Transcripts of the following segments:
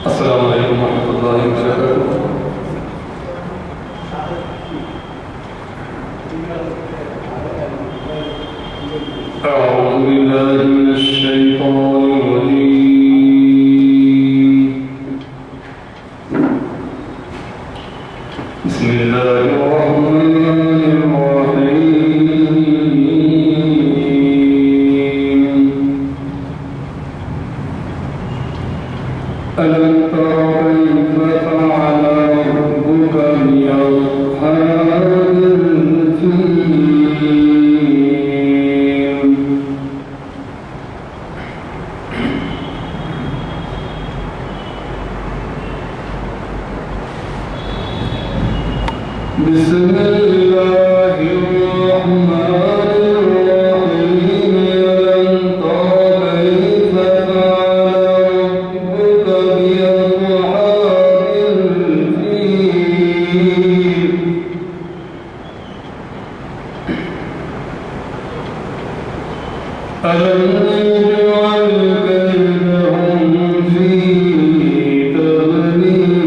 السلام علیکم ورحمۃ اللہ وبرکاتہ۔ أعوذ بالله من الشيطان الرجيم، بسم الله الرحمن الرحيم۔ ألم تر كيف فعل ربك بأصحاب الفيل؟ بسم الله الرحمن الرحيم۔ ألم تر كيف فعل ربك بأصحاب الفيل؟ ألم يجعل كيدهم في تضليل؟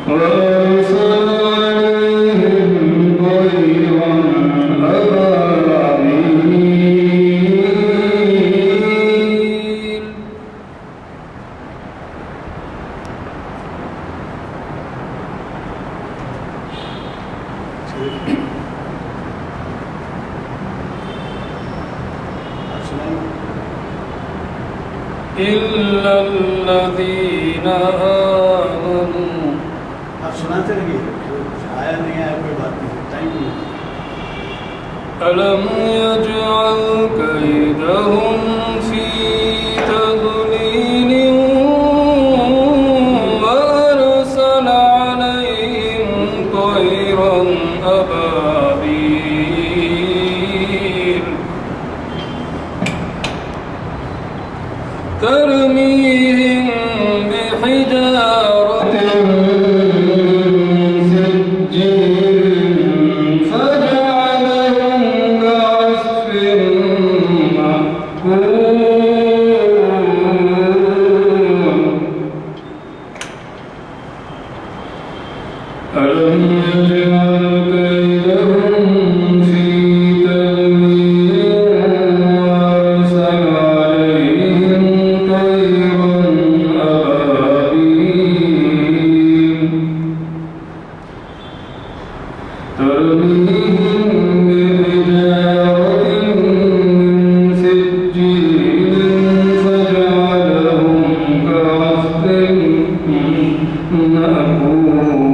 وأرسل عليهم طيرا أبابيل إلا الذين آمنوا۔ آپ سناتے رہیے، آیا نہیں آیا کوئی بات نہیں، ٹائم نہیں۔ ألم يجعل كيدهم في تضليل وأرسل عليهم طيرا أبابيل ترميهم بحجارة من سجيل فجعلهم كعصف مأكول۔ ألم يجعل كيدهم في تضليل وأرسل عليهم طيرا أبابيل ترميهم بحجارة من سجيل فجعلهم كعصف مأكول۔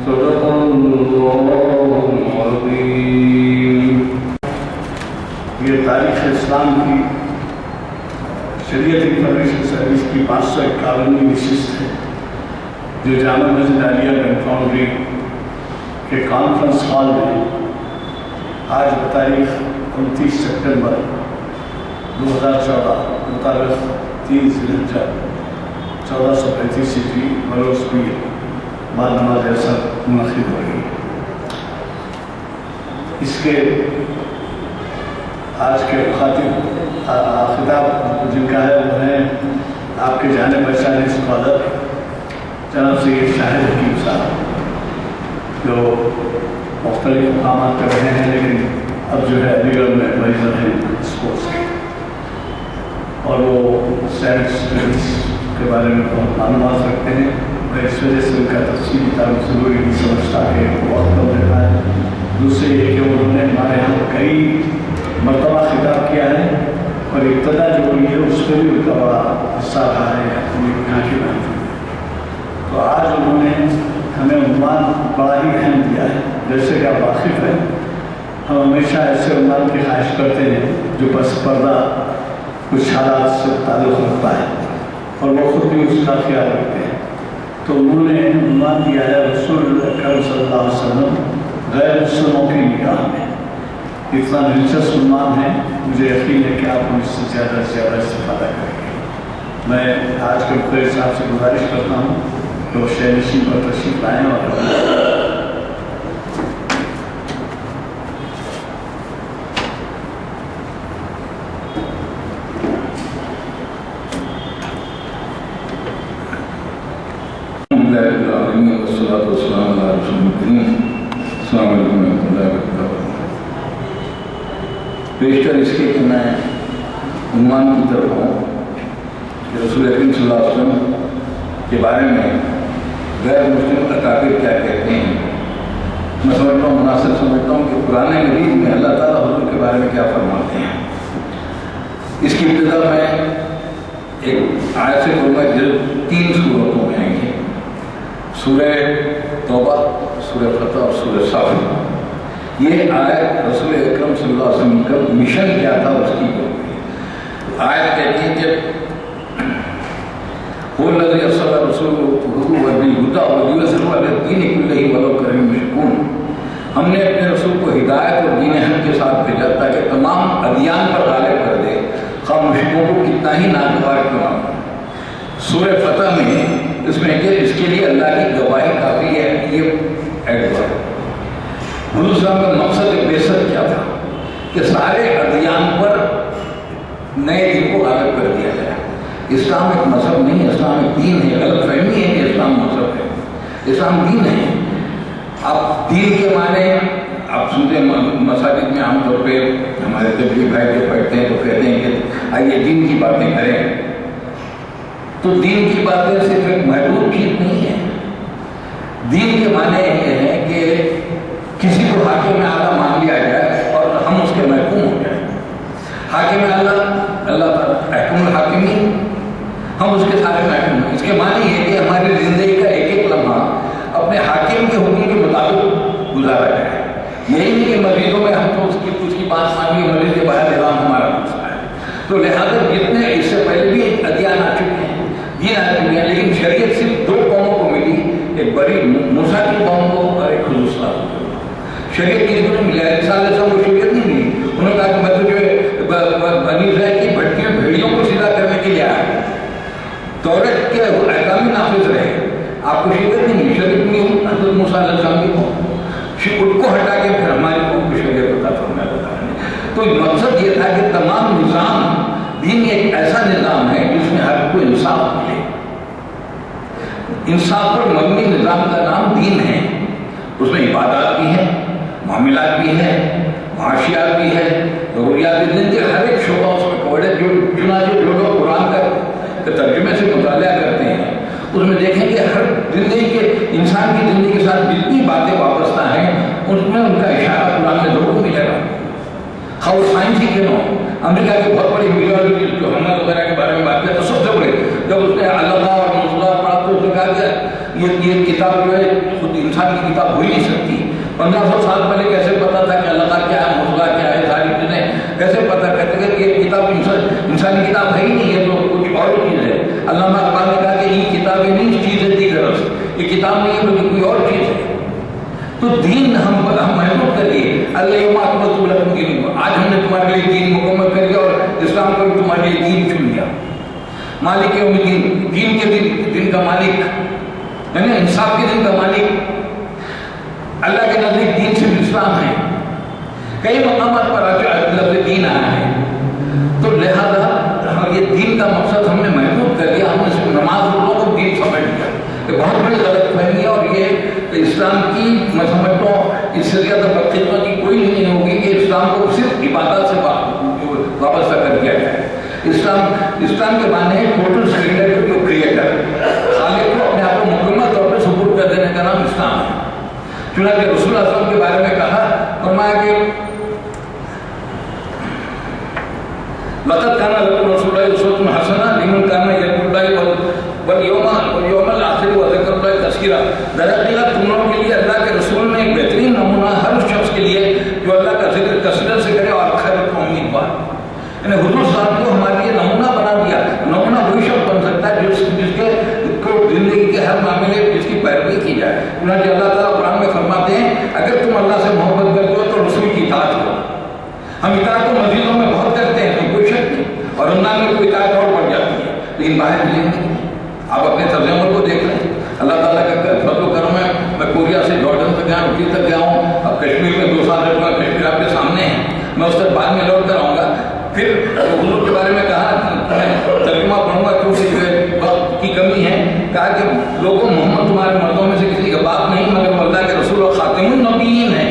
صدق الله العظيم۔ یہ تاریخ اسلام کی شریعت انفارمیشن سروس کی 551ویں نشست ہے، جو جامع مسجد عالیہ گنج فاؤنڈری کے کانفرنس ہال میں آج بتاریخ 29 سپٹمبر 2014 مطابق 3 ذی الحجہ 1435 ہجری بروز پیر بعد نماز عصر منعقد ہو رہی ہے۔ اس کے آج کے خطاب جن کا ہے وہ ہیں آپ کے جانے پہچانے اسکالر جناب سید شاہد حکیم صاحب، جو مختلف مقامات پہ رہے ہیں لیکن اب جو ہے علی گڑھ میں ایڈوائزر ہیں اسپورٹس کے، اور وہ سائنس کے بارے میں بہت معلومات رکھتے ہیں۔ میں اس وجہ سے ان کا تفصیلی تعلق ضروری نہیں سمجھتا کہ وہ وقت کم رہتا ہے۔ دوسرے یہ کہ انہوں نے ہمارے یہاں کئی مرتبہ خطاب کیا ہے اور ابتدا جو ہوئی ہے اس پہ بھی ان کا بڑا حصہ رہا ہے اپنی یہاں کی بات۔ تو آج انہوں نے ہمیں عنوان بڑا ہی اہم دیا ہے۔ جیسے کہ آپ واقف ہیں، ہم ہمیشہ ایسے عنوان کی خواہش کرتے ہیں جو پس پردہ کچھ حالات سے تعلق رکھتا ہے اور وہ خود بھی اس کا خیال رکھتے ہیں۔ تو انہوں نے عنوان دیا ہے رسول اکرم صلی اللہ علیہ وسلم غیر مسلموں کی نگاہ میں۔ اتنا دلچسپ عنوان ہے، مجھے یقین ہے کہ آپ اس سے زیادہ استفادہ کریں گے۔ میں آج کے مختلف صاحب سے گزارش کرتا ہوں کہ وہ شہر نشین پر تشریف لائیں اور بیشتر اس کے کہ میں عنوان کی طرف ہوں کہ رسول اکرم صلی اللہ علیہ وسلم کے بارے میں غیر مسلم اکابر کیا کہتے ہیں. میں سمجھتا ہوں، مناسب سمجھتا ہوں کہ قرآن مجید میں اللہ تعالیٰ حضور کے بارے میں کیا فرماتے ہیں. اس کی ابتدا میں ایک آیت سے کروں گا جو 3 سورتوں میں آئیں گے، سورہ توبہ، سورہ فتح اور سورہ صف. یہ آیت رسول اکرم صلی اللہ علیہ وسلم کا مشن کیا تھا اس کی آیت کہتی ہے کہ هو الذي ارسل رسوله بالهدى وليظهره على الدين كله ولو كره المشركون. ہم نے اپنے رسول کو ہدایت اور دین حق کے ساتھ بھیجا تاکہ تمام ادیان پر غالب کر دے، خواہ مشرکوں کو کتنا ہی ناگوار کیوں نہ ہو. سورہ فتح میں اس میں کہ اس کے لیے اللہ کی گواہی کافی ہے، یہ ایڈور حضور صلی اللہ علیہ وسلم کا مقصد بعثت کیا تھا کہ سارے ادیان پر نئے دین کو غالب کر دیا جائے. اسلام ایک مذہب نہیں ہے، اسلام ایک دین ہے. غلط فہمی ہے کہ اسلام مذہب ہے، اسلام دین ہے. آپ دین کے معنی آپ سنتے مساجد میں عام طور پہ ہمارے تبلیغ بھائی جو پڑھتے ہیں تو کہتے ہیں کہ آئیے دین کی باتیں کریں. تو دین کی باتیں صرف ایک محدود چیز نہیں ہے. دین کے معنی یہ ہے کہ کسی کو حاکم اعلیٰ مان لیا جائے اور ہم اس کے محکوم ہو جائیں. حاکم اعلیٰ اللہ تعالیٰ احکم الحاکمین، ہم اس کے سارے محکوم ہیں. اس کے معنی یہ کہ ہماری زندگی کا ایک ایک لمحہ اپنے حاکم کے حکم کے مطابق گزارا جائے. یہی نہیں کہ مسجدوں میں ہم تو اس کی بات مانیے، مسجد کے باہر نظام ہمارا دوسرا ہے. تو لہٰذا جتنے اس سے پہلے بھی ادیان آ چکے ہیں، دین آ چکے ہیں، لیکن شریعت صرف 2 قوموں کو ملی، ایک بڑی موسیٰ کی قوم کو اور ایک حضور صلی اللہ علیہ وسلم. شریعت کسی کو نہیں ملی. عیسیٰ علیہ السلام کو شریعت نہیں ملی. انہوں نے کہا کہ میں تو جو ہے بنی اسرائیل کی بھٹکیوں بھیڑیوں کو سیدھا کرنے کے لیے آیا. تورات کے احکام نافذ رہے، آپ کو شریعت نہیں ملی. شریعت نہیں حضرت موسیٰ علیہ السلام کی قوم، ان کو ہٹا کے پھر ہماری قوم کو شریعت بتا فرمایا بتا رہے ہیں. تو مقصد یہ تھا کہ تمام نظام دین ایک ایسا نظام ہے جس میں ہر کو انصاف ملے. انصاف پر مبنی نظام کا نام دین ہے. اس میں عبادات بھی ہیں، معاملات بھی ہیں، معاشیات بھی ہے، ضروریات بھی ہیں. ہر ایک شعبہ اس میں کور ہے. چنانچہ جو لوگ قرآن کا ترجمے سے مطالعہ کرتے ہیں اس میں دیکھیں کہ ہر زندگی کے انسان کی زندگی کے ساتھ جتنی باتیں وابستہ ہیں اس میں ان کا اشارہ قرآن میں ضرور ملے گا. خواہ سائنس ہی کیوں ہو. امریکہ کی بہت بڑی میڈیالوجسٹ جو حمد وغیرہ کے بارے میں بات کرتے ہیں، سب سے بڑے جب اس نے اللہ اور مسئلہ پڑھا تو اس نے کہا کہ یہ کتاب جو ہے خود انسان کی کتاب ہو ہی نہیں سکتی. 1500 سال پہلے کیسے پتا تھا کہ اللہ کیا ہے، مسئلہ کیا ہے، ساری چیزیں کیسے پتا کرتے ہیں کہ یہ کتاب انسانی کتاب ہے ہی نہیں ہے، تو کچھ اور چیز ہے. علامہ اقبال نے کہا کہ یہ کتابیں نہیں چیز ہے دیگر، یہ کتاب نہیں ہے بلکہ کوئی اور چیز ہے. تو دین ہم محدود کر دیے. اليوم اکملت لکم دینکم، آج ہم نے تمہارے لیے دین مکمل کر دیا اور اسلام کو بھی تمہارے لیے دین چن لیا. مالک یوم الدین، دین کے دن کا مالک، یعنی انصاف کے دن کا مالک. اللہ کے نزدیک دین صرف اسلام ہے. کئی مقامات پر لفظ دین آیا ہے. تو لہذا یہ دین کا مقصد ہم نے محدود کر دیا. ہم نے صرف نماز لوگوں کو دین سمجھ لیا. یہ بہت بڑی غلط فہمی ہے. اور یہ اسلام کی میں سمجھتا ہوں اس سے زیادہ بدقسمت کی کوئی نہیں ہوگی کہ اسلام کو صرف عبادت سے وابستہ کر دیا جائے. اسلام کے معنی ہے ٹوٹل سرینڈر ٹو کریٹر. خالق کو اپنے آپ کو مکمل طور پہ سپورٹ کر دینے کا نام اسلام ہے. چنانچہ رسول اللہ صلی اللہ علیہ وسلم کے بارے میں کہا، فرمایا کہ لقد كان لكم رسول الله اسوة حسنة لمن كان يرجو الله واليوم الآخر وذكر الله كثيرا. درحقیقت تم لوگوں کے لیے اللہ کے رسول نے ایک بہترین نمونہ ہر شخص کے لیے جو اللہ کا ذکر کثرت سے کرے اور خیر کو امیدوار. یعنی حضور صاحب کو ہمارے لیے نمونہ بنا دیا. نمونہ وہی شخص بن سکتا ہے جس کے زندگی کے ہر معاملے جس کی پیروی کی جائے. چنانچہ اللہ تعالیٰ قرآن میں فرماتے ہیں اگر تم اللہ سے محبت کرتے ہو تو رسول کی اطاعت کرو. ہم اطاعت تو مسجدوں میں بہت کرتے ہیں، کوئی شک نہیں، اور رمضان میں کوئی اطاعت اور بڑھ جاتی ہے، لیکن باہر ملیں گے. آپ اپنے طرز عمل کو دیکھ لیں. اللہ تعالیٰ کا فضل و کرم ہے. میں کوریا سے جارڈن تک گیا ہوں، اٹلی تک گیا ہوں. اب کشمیر میں 2 سال رہا. کشمیر آپ کے سامنے ہے. میں اس تک بعد میں لوٹ کر آؤں گا. پھر حضور کے بارے میں کہا، میں ترجمہ پڑھوں گا کیونکہ جو ہے وقت کی کمی ہے. کہا کہ لوگوں محمد تمہارے مردوں میں سے کسی کا باپ نہیں مگر اللہ کے رسول اور خاتم النبیین ہے.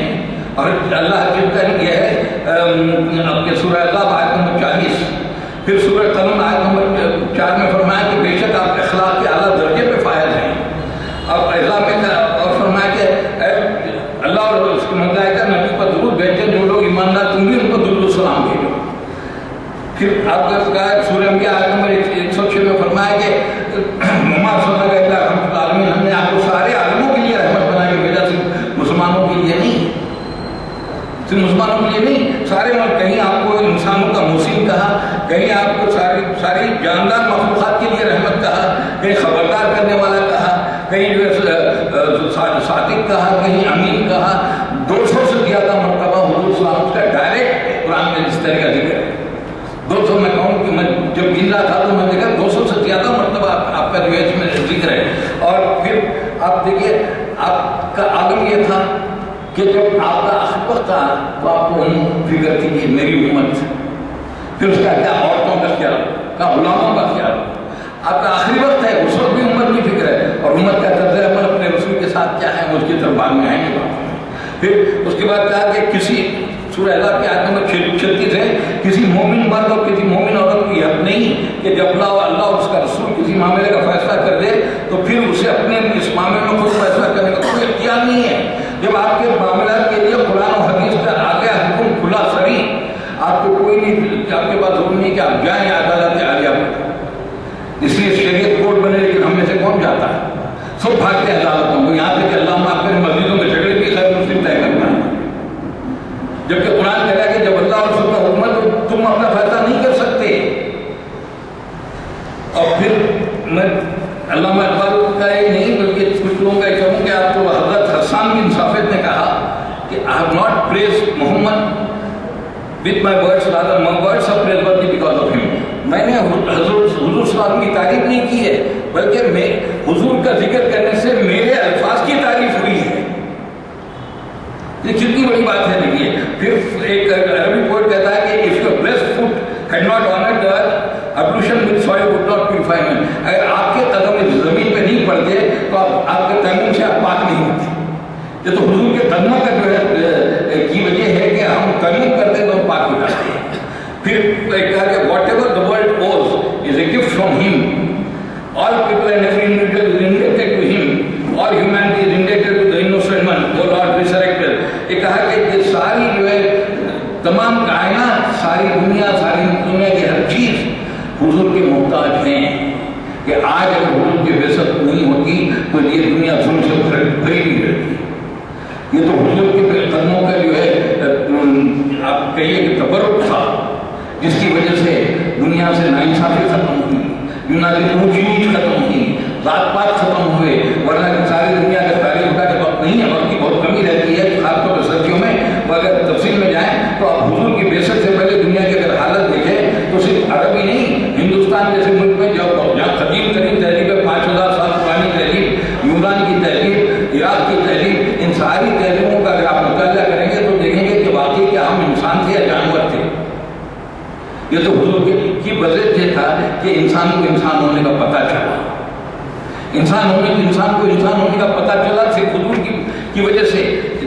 اور اللہ جب کا یہ ہے اپنے سورہ احزاب آیت نمبر 40، پھر سورہ قلم آیت نمبر 4 میں فرمایا کہ بے شک آپ اخلاق کے اعلیٰ درجے پہ فائز ہیں. اب احزاب میں اور فرمایا کہ اللہ اور اس کے ملائکہ نبی پر درود بھیجتے ہیں، جو لوگ ایماندار تم بھی ان کو درود و سلام بھیجو. پھر آپ کا کہا سورہ انبیاء آیت نمبر 106 میں فرمایا کہ محمد صلی اللہ علیہ وسلم ہم نے آپ کو سارے عالموں کے لیے رحمت بنا کے بھیجا، صرف مسلمانوں کے لیے نہیں، صرف مسلمانوں کے لیے نہیں، سارے. اور کہیں آپ کو انسانوں کا محسن کہا، کہیں آپ کو ساری جاندار مخلوقات کے لیے رحمت کہا، کہیں خبردار کرنے والا کہا، کہیں جو صادق کہا، کہیں امین کہا. 200 سے زیادہ مرتبہ حضور صلی اللہ علیہ وسلم کا ڈائریکٹ قرآن میں اس طرح کا ذکر ہے. 200 میں کہوں کہ میں جب گن رہا تھا تو میں دیکھا 200 سے زیادہ مرتبہ آپ کا جو ہے اس میں ذکر ہے. اور پھر آپ دیکھیے آپ کا عالم یہ تھا کہ جب آپ کا آخر وقت تھا تو آپ کو فکر تھی کہ میری امت، پھر اس کا کیا عورتوں کا خیال، کیا غلاموں کا خیال. آپ کا آخری وقت ہے، اس وقت بھی امت کی فکر ہے، اور امت کا طرز عمل اپنے رسول کے ساتھ کیا ہے اس کی طرف بعد میں آئیں گے. پھر اس کے بعد کہا کہ کسی سورہ احزاب کی آیت نمبر 36 ہے، کسی مومن مرد اور کسی مومن عورت کی حق نہیں کہ جب اللہ اور اس کا رسول کسی معاملے کا فیصلہ کر دے تو پھر اسے اپنے اس معاملے میں خود فیصلہ کرنے کا کوئی اختیار نہیں ہے. جب آپ کے معاملات کے لیے قرآن و حدیث کا آ گیا حکم کھلا سری، آپ کو کوئی نہیں، آپ کے پاس حکم نہیں کہ آپ جائیں عدالت عالیہ. اس لیے شریعت کوڈ بنے، لیکن ہم میں سے کون جاتا ہے؟ سب بھاگتے ہیں عدالتوں کو، یہاں تک کہ اللہ معاف کرے مسجدوں میں جھگڑے بھی غیر مسلم طے کرنا ہے. جبکہ قرآن کہہ رہا ہے کہ جب اللہ اور رسول کا حکم ہے تو تم اپنا فیصلہ نہیں کر سکتے. اور پھر میں علامہ اقبال کا یہ نہیں بلکہ کچھ لوگوں کا یہ کہوں کہ آپ کو حضرت حسان بن ثابت نے کہا کہ I have not praised Muhammad with my words, rather my words are praiseworthy because of him. میں نے حضور صلی اللہ علیہ وسلم کی تعریف نہیں کی ہے، بلکہ میں حضور کا ذکر کرنے سے میرے الفاظ کی تعریف ہوئی ہے. یہ کتنی بڑی بات ہے. دیکھیے پھر ایک عربی پوئٹ کہتا ہے کہ if your blessed foot had not honored the earth, ablution with soil would not purify man. اگر آپ کے قدم اس زمین پہ نہیں پڑتے تو آپ کے تیمم سے آپ پاک نہیں ہوتے. یہ تو حضور کے قدموں کا جو ہے کی وجہ ہے کہ ہم تیمم کرتے تو ہم پاک ہو جاتے ہیں. پھر ایک کہا کہ whatever the world owes is a gift from him. All people and every individual is indebted to him. All humanity is indebted to the innocent one, O Lord resurrected. یہ کہا کہ یہ ساری جو ہے تمام کائنات، ساری دنیا کی ہر چیز حضور کے محتاج ہیں. کہ آج اگر حضور کی بعثت نہیں ہوتی تو یہ دنیا ظلم سے بھری ہوئی رہتی. یہ تو حضور کے قدموں کا جو ہے آپ کہیے کہ تبرک تھا، جس کی وجہ سے دنیا سے ناانصافی ختم ہوئی، دنیا سے اونچ نیچ ختم ہوئی، ذات پات ختم ہوئے. ورنہ ساری دنیا کا تاریخ کا وقت نہیں ہے، وقت کی بہت کمی رہتی ہے خاص طور پر سردیوں میں. اگر تفصیل میں جائیں تو آپ حضور کی بعثت سے پہلے دنیا کی اگر حالت دیکھیں تو صرف عرب ہی نہیں، ہندوستان جیسے ملک میں جہاں قدیم ترین تہذیب ہے، 5000 سال پرانی تہذیب، یونان کی تہذیب، عراق کی تہذیب، ان ساری تہذیبوں کا اگر آپ مطالعہ کریں گے تو دیکھیں گے کہ واقعی کیا ہم انسان تھے یا جانور تھے. یہ تو حضور کی وجہ یہ تھا کہ انسان کو انسان ہونے کا پتہ چلا. انسان ہونے کا پتہ چلا صرف حضور کی وجہ سے.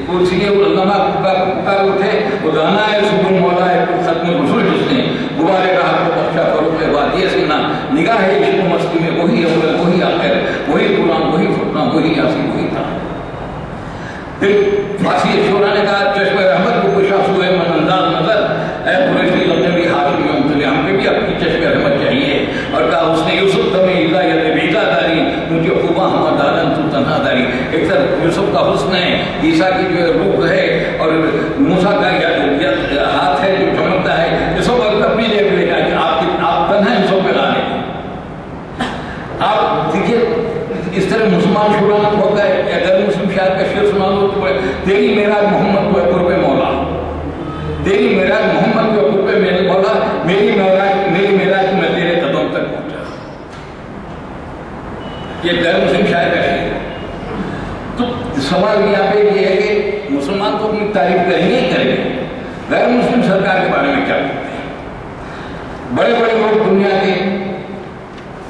اس لیے علماء پکار اٹھے وہ گانا ہے سکون مولا ہے ختم رسول جس نے غبارے رہا کو بخشا فروغ وادی سینا نگاہ ہے عشق و مستی میں وہی اول وہی آخر وہی غلام وہی فتنہ وہی یاسین وہی تھا. پھر فارسی شعرا نے کہا چشم رحمت کو کشا سوئے من انداز نظر اے قریشی لقبی حاکم ممتلی، ہم پہ بھی اپنی چشم رحمت چاہیے. اور کہا اس نے یوسف تمہیں ہدایت بیزا داری مجھے خوبا ہما دارن تو تنہا داری. ایک طرف یوسف کا حسن ہے، عیسیٰ کی جو روح ہے، اور موسیٰ کا ہاتھ ہے جو چمکتا ہے. یہ سب اپنی جگہ لے جائیں کہ آپ تنہا ان سب پہ لانے. آپ دیکھیے اس طرح مسلمان شعراء کو ہوتا ہے. اگر مسلم شاعر کا شعر سنا دو تو تیری معراج محمد کو قرب مولا، تیری معراج محمد کو قرب میرے مولا، میری معراج میں تیرے قدم تک پہنچا. یہ غیر مسلم شاعر کا شعر ہے. تو سوال یہاں پہ یہ ہے کہ مسلمان تو اپنی تعریف کریں گے ہی کریں گے، غیر مسلم سرکار کے بارے میں کیا کہتے ہیں؟ بڑے بڑے لوگ دنیا کے،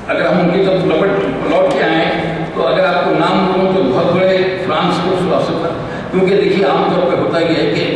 اگر ہم ان کی طرف لوٹ کے آئیں تو اگر آپ کو نام دوں تو بہت بڑے فرانس کے فلسفر، کیونکہ دیکھیے عام طور پہ ہوتا یہ ہے کہ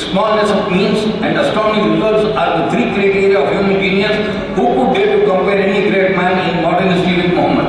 smallness of means and astounding results are the three criteria of human genius, who could dare to compare any great man in modern history with Muhammad?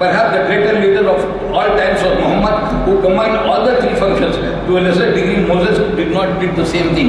perhaps the greater leader of all times was Muhammad, who combined all the three functions to a lesser degree. Moses did not did the same thing.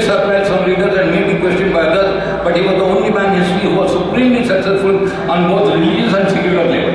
may surprise some readers and may be questioned by others, but he was the only man in history who was supremely successful on both religious and secular level.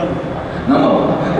1।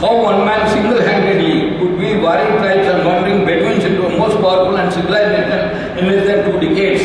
how one man single-handedly could be warring tribes and wandering Bedouins into a most powerful and civilized nation in less than 2 decades।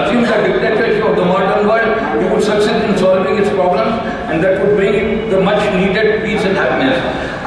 assume the dictatorship of the modern world, he would succeed in solving its problems and that would bring the much needed peace and happiness।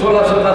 16-17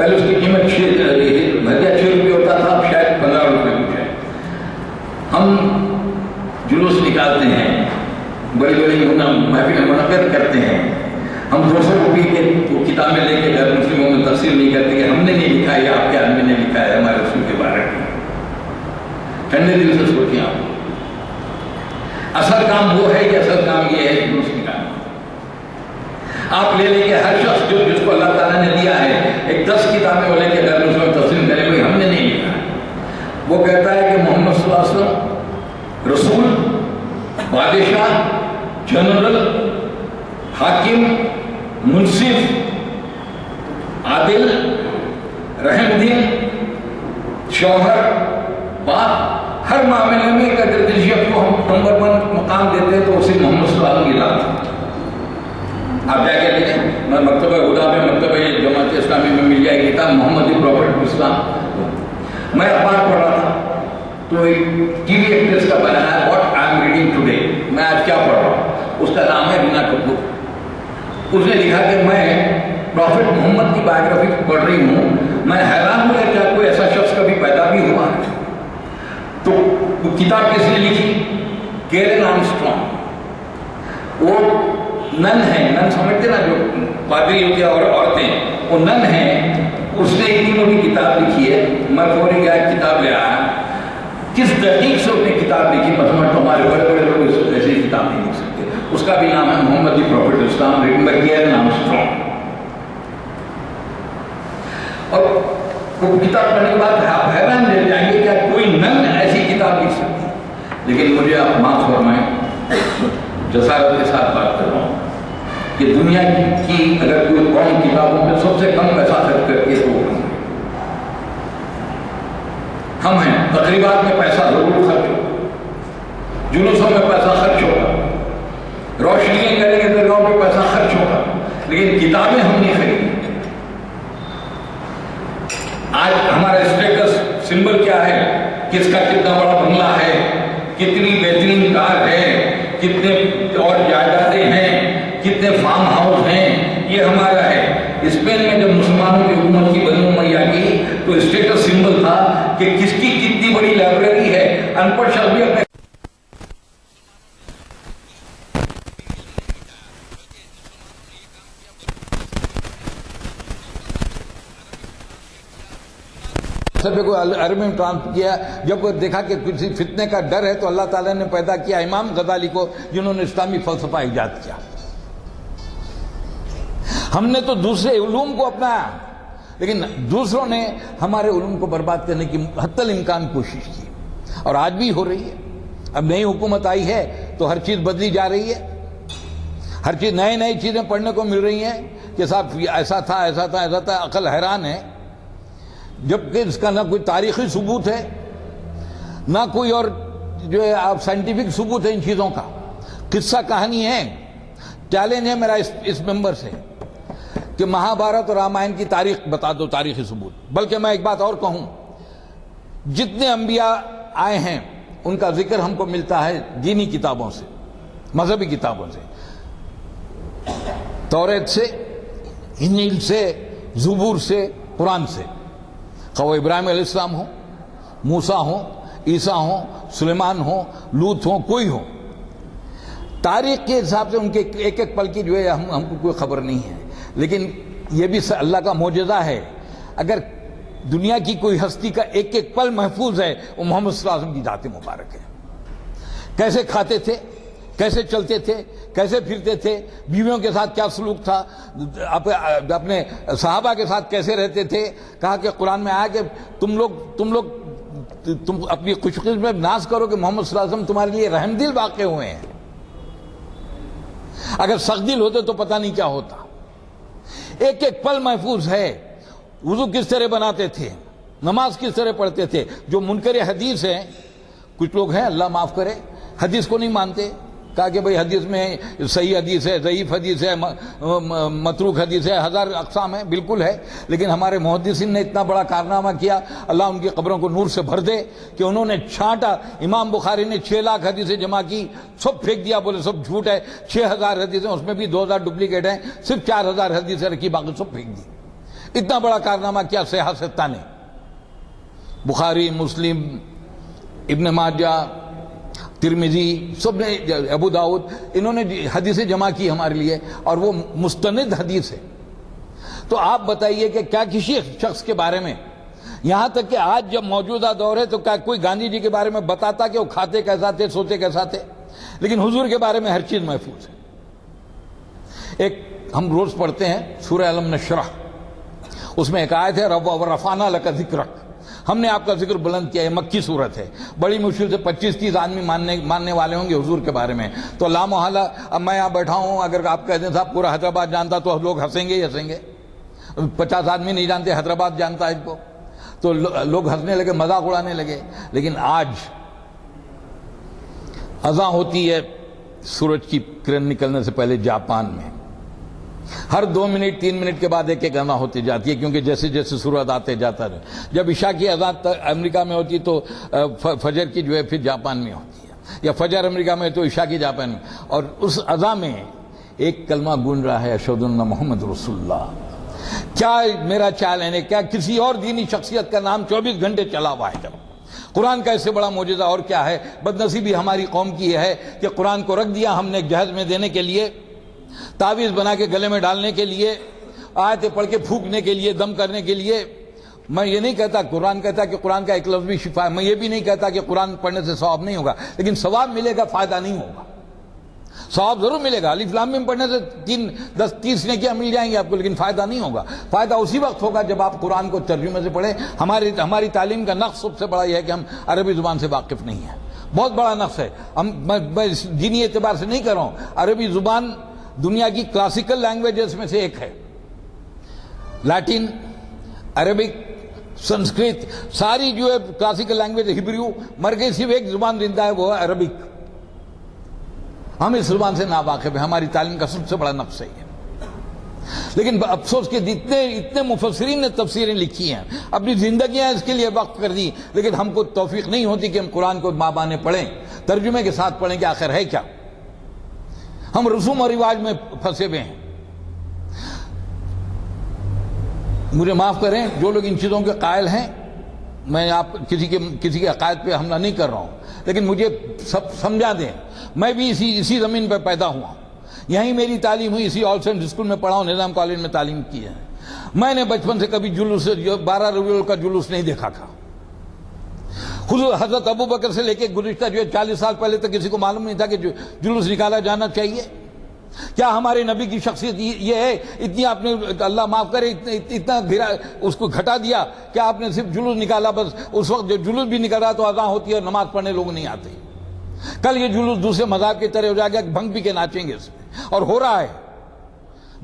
پہلے اس کی قیمت 6 روپے ہوتا تھا، اب شاید 15 روپے کچھ ہے۔ ہم جلوس نکالتے ہیں، بڑی بڑی محفلیں منعقد کرتے ہیں، ہم 200 روپے کے کتابیں لے کے غیر مسلموں میں تفسیر نہیں کرتے کہ ہم نے نہیں لکھا ہے یا آپ کے آدمی نے لکھا ہے ہمارے رسول کے بارے میں۔ ٹھنڈے دل سے سوچیں آپ، اصل کام وہ ہے کہ اصل کام یہ ہے جلوس نکالنا۔ آپ لے لیں کہ ہر شخص جس کو اللہ تعالیٰ نے دیا ہے ایک 10 کتابیں وہ لے کے غیر مسلم تفسیر کرے، کوئی ہم نے نہیں لکھا ہے۔ وہ کہتا ہے کہ محمد صلی اللہ علیہ وسلم رسول، بادشاہ، جنرل، حاکم، منصف، عادل، رحم دل، شوہر، باپ، ہر معاملے میں اگر کسی کو ہم نمبر 1 مقام دیتے ہیں تو اسی محمد صلی اللہ علیہ وسلم کی ذات۔ آپ جا کے دیکھیں، میں مکتبہ ہدا میں، مکتبہ جماعت اسلامی میں مل جائے گی کتاب محمد پروفیٹ اسلام۔ میں اخبار پڑھ رہا تھا تو ایک ٹی وی ایکٹریس کا بنایا ہے what I am reading today, میں آج کیا پڑھ رہا ہوں، اس کا نام ہے رینا کپور۔ اس نے لکھا کہ میں پروفیٹ محمد کی بایوگرافی پڑھ رہی ہوں، میں حیران ہوں کہ کیا کوئی ایسا شخص کبھی پیدا بھی ہوا ہے۔ تو وہ کتاب کس نے لکھی؟ کیرن آرمسٹرانگ۔ وہ نن ہے، نن سمجھتے نا جو پادری ہوتے ہیں اور عورتیں، وہ نن ہیں، اس نے ان تینوں کی کتاب لکھی ہے۔ میں فوری گیا کتاب لے آیا، کس دقیق سے اس نے کتاب لکھی، مثلا ہمارے بڑے بڑے لوگ ایسی کتاب نہیں لکھ سکتے۔ اس کا بھی نام ہے Muhammad the prophet Islam, written by Karen Armstrong. اور وہ کتاب پڑھنے کے بعد آپ حیران رہ جائیں گے کیا کوئی نن ایسی کتاب لکھ سکتی ہے۔ لیکن مجھے آپ معاف فرمائیں، جسارت کے ساتھ بات کر رہا ہوں کہ دنیا کی اگر کوئی قوم کتابوں پہ سب سے کم پیسہ خرچ کرتی ہے تو ہم ہیں۔ تقریبات میں پیسہ ضرور خرچ ہوگا، جلوسوں میں پیسہ خرچ ہوگا، روشنیاں کریں گے درگاہوں پہ پیسہ خرچ ہوگا، لیکن کتابیں ہم نہیں خریدیں۔ آج ہمارا اسٹیٹس سمبل کیا ہے، کس کا کتنا بڑا بنگلہ ہے، کتنی بہترین کار ہے، کتنے اور جائیدادیں ہیں، کتنے فارم ہاؤس ہیں، یہ ہمارا ہے۔ اسپین میں جب مسلمانوں کی حکومت کی بنی امیہ کی تو اسٹیٹس سمبل تھا کہ کس کی کتنی بڑی لائبریری ہے۔ ان پڑھ شخص بھی اپنے سب کو عربی میں ٹرانسفر کیا۔ جب وہ دیکھا کہ کسی فتنے کا ڈر ہے تو اللہ تعالیٰ نے پیدا کیا امام غزالی کو، جنہوں نے اسلامی فلسفہ ایجاد کیا۔ ہم نے تو دوسرے علوم کو اپنایا، لیکن دوسروں نے ہمارے علوم کو برباد کرنے کی حتی الامکان کوشش کی، اور آج بھی ہو رہی ہے۔ اب نئی حکومت آئی ہے تو ہر چیز بدلی جا رہی ہے، ہر چیز نئی چیزیں پڑھنے کو مل رہی ہیں کہ صاحب ایسا تھا ایسا تھا ایسا تھا، عقل حیران ہے۔ جبکہ اس کا نہ کوئی تاریخی ثبوت ہے، نہ کوئی اور جو ہے آپ سائنٹیفک ثبوت ہے ان چیزوں کا، قصہ کہانی ہے۔ چیلنج ہے میرا اس ممبر سے کہ مہابھارت اور رامائن کی تاریخ بتا دو، تاریخی ثبوت۔ بلکہ میں ایک بات اور کہوں، جتنے انبیاء آئے ہیں ان کا ذکر ہم کو ملتا ہے دینی کتابوں سے، مذہبی کتابوں سے، توریت سے، انجیل سے، زبور سے، قرآن سے، خواہ ابراہیم علیہ السلام ہو، موسیٰ ہو، عیسیٰ ہو، سلیمان ہو، لوط ہو، کوئی ہو۔ تاریخ کے حساب سے ان کے ایک ایک پل کی جو ہے ہم کو کوئی خبر نہیں ہے، لیکن یہ بھی اللہ کا معجزہ ہے۔ اگر دنیا کی کوئی ہستی کا ایک ایک پل محفوظ ہے وہ محمد صلی اللہ علیہ وسلم کی ذات مبارک ہے۔ کیسے کھاتے تھے، کیسے چلتے تھے، کیسے پھرتے تھے، بیویوں کے ساتھ کیا سلوک تھا، اپنے صحابہ کے ساتھ کیسے رہتے تھے۔ کہا کہ قرآن میں آیا کہ تم اپنی خوش قسمتی میں ناز کرو کہ محمد صلی اللہ علیہ وسلم تمہارے لیے رحم دل واقع ہوئے ہیں۔ اگر سخت دل ہوتے تو پتہ نہیں کیا ہوتا۔ ایک ایک پل محفوظ ہے۔ وضو کس طرح بناتے تھے، نماز کس طرح پڑھتے تھے۔ جو منکر حدیث ہیں، کچھ لوگ ہیں اللہ معاف کرے حدیث کو نہیں مانتے، کہا کہ بھئی حدیث میں صحیح حدیث ہے، ضعیف حدیث ہے، متروک حدیث ہے، ہزار اقسام ہے، بالکل ہے، لیکن ہمارے محدثین نے اتنا بڑا کارنامہ کیا، اللہ ان کی قبروں کو نور سے بھر دے، کہ انہوں نے چھانٹا۔ امام بخاری نے 6 لاکھ حدیثیں جمع کی، سب پھینک دیا، بولے سب جھوٹ ہے۔ 6000 حدیثیں، اس میں بھی 2000 ڈپلیکیٹ ہیں، صرف 4000 حدیثیں رکھی، باقی سب پھینک دی۔ اتنا بڑا کارنامہ کیا سیاستہ نے، بخاری، مسلم، ابن ماجہ، ترمذی، سب نے، ابو داؤد، انہوں نے حدیثیں جمع کی ہمارے لیے، اور وہ مستند حدیث ہے۔ تو آپ بتائیے کہ کیا کسی شخص کے بارے میں، یہاں تک کہ آج جب موجودہ دور ہے تو کیا کوئی گاندھی جی کے بارے میں بتاتا کہ وہ کھاتے کیسا تھے، سوتے کیسا تھے؟ لیکن حضور کے بارے میں ہر چیز محفوظ ہے۔ ایک ہم روز پڑھتے ہیں سورہ الم نشرح، اس میں ایک آیت ہے رفعنا لک ذکرک، ہم نے آپ کا ذکر بلند کیا ہے، مکی صورت ہے، بڑی مشکل سے 25-30 آدمی ماننے والے ہوں گے حضور کے بارے میں۔ تو لا محالہ اب میں یہاں بیٹھا ہوں، اگر آپ کہہ دیں صاحب پورا حیدرآباد جانتا تو لوگ ہنسیں گے ہی ہنسیں گے۔ 50 آدمی نہیں جانتے، حیدرآباد جانتا ہے ان کو، تو لوگ ہنسنے لگے، مذاق اڑانے لگے۔ لیکن آج اذان ہوتی ہے سورج کی کرن نکلنے سے پہلے جاپان میں، ہر 2 منٹ 3 منٹ کے بعد ایک اذان ہوتی جاتی ہے، کیونکہ جیسے جیسے سورج آتے جاتا ہے۔ جب عشاء کی اذان امریکہ میں ہوتی تو فجر کی جو ہے پھر جاپان میں ہوتی ہے، یا فجر امریکہ میں تو عشاء کی جاپان میں، اور اس اذان میں ایک کلمہ گونج رہا ہے، اشہد ان محمد رسول اللہ۔ کیا میرا چیلنج ہے، کیا کسی اور دینی شخصیت کا نام 24 گھنٹے چلا ہوا ہے؟ جب قرآن کا اس سے بڑا معجزہ اور کیا ہے؟ بدنصیبی ہماری قوم کی یہ ہے کہ قرآن کو رکھ دیا ہم نے جہیز میں دینے کے لیے، تعویذ بنا کے گلے میں ڈالنے کے لیے، آیتیں پڑھ کے پھونکنے کے لیے، دم کرنے کے لیے۔ میں یہ نہیں کہتا، قرآن کہتا کہ قرآن کا ایک لفظ بھی شفا ہے، میں یہ بھی نہیں کہتا کہ قرآن پڑھنے سے ثواب نہیں ہوگا، لیکن ثواب ملے گا، فائدہ نہیں ہوگا۔ ثواب ضرور ملے گا، الف لام میم پڑھنے سے 30 نیکیاں مل جائیں گی آپ کو، لیکن فائدہ نہیں ہوگا۔ فائدہ اسی وقت ہوگا جب آپ قرآن کو ترجمے سے پڑھیں۔ ہماری تعلیم کا نقص سب سے بڑا یہ ہے کہ ہم عربی زبان سے واقف نہیں ہیں، بہت بڑا نقص ہے۔ میں دینی اعتبار سے نہیں کر رہا ہوں، عربی زبان دنیا کی کلاسیکل لینگویجز میں سے ایک ہے۔ لیٹن، عربک، سنسکرت، ساری جو ہے کلاسیکل لینگویج، ہبریو، مر گئی، صرف ایک زبان زندہ ہے، وہ ہے عربک۔ ہم اس زبان سے ناواقف ہیں، ہماری تعلیم کا سب سے بڑا نقص ہے یہ۔ لیکن افسوس کہ اتنے مفسرین نے تفسیریں لکھی ہیں، اپنی زندگیاں اس کے لیے وقف کر دی، لیکن ہم کو توفیق نہیں ہوتی کہ ہم قرآن کو ماں بانے پڑھیں، ترجمے کے ساتھ پڑھیں کہ آخر ہے کیا۔ ہم رسوم اور رواج میں پھنسے ہوئے ہیں۔ مجھے معاف کریں جو لوگ ان چیزوں کے قائل ہیں، میں آپ کسی کے عقائد پہ حملہ نہیں کر رہا ہوں، لیکن مجھے سب سمجھا دیں، میں بھی اسی زمین پہ پیدا ہوا، یہیں میری تعلیم ہوئی، اسی آل سینٹ اسکول میں پڑھا ہوں، نظام کالج میں تعلیم کی ہے۔ میں نے بچپن سے کبھی جلوس 12 ربیع الاول کا جلوس نہیں دیکھا تھا۔ حضرت ابوبکر سے لے کے گزشتہ جو 40 سال پہلے تک کسی کو معلوم نہیں تھا کہ جلوس نکالا جانا چاہیے۔ کیا ہمارے نبی کی شخصیت یہ ہے؟ اتنی آپ نے، اللہ معاف کرے، اتنا اس کو گھٹا دیا کہ آپ نے صرف جلوس نکالا، بس اس وقت جو جلوس بھی نکلا تو اذان ہوتی ہے اور نماز پڑھنے لوگ نہیں آتے۔ کل یہ جلوس دوسرے مذاہب کی طرح ہو جائے گا، بھنگ پی کے ناچیں گے اس میں، اور ہو رہا ہے۔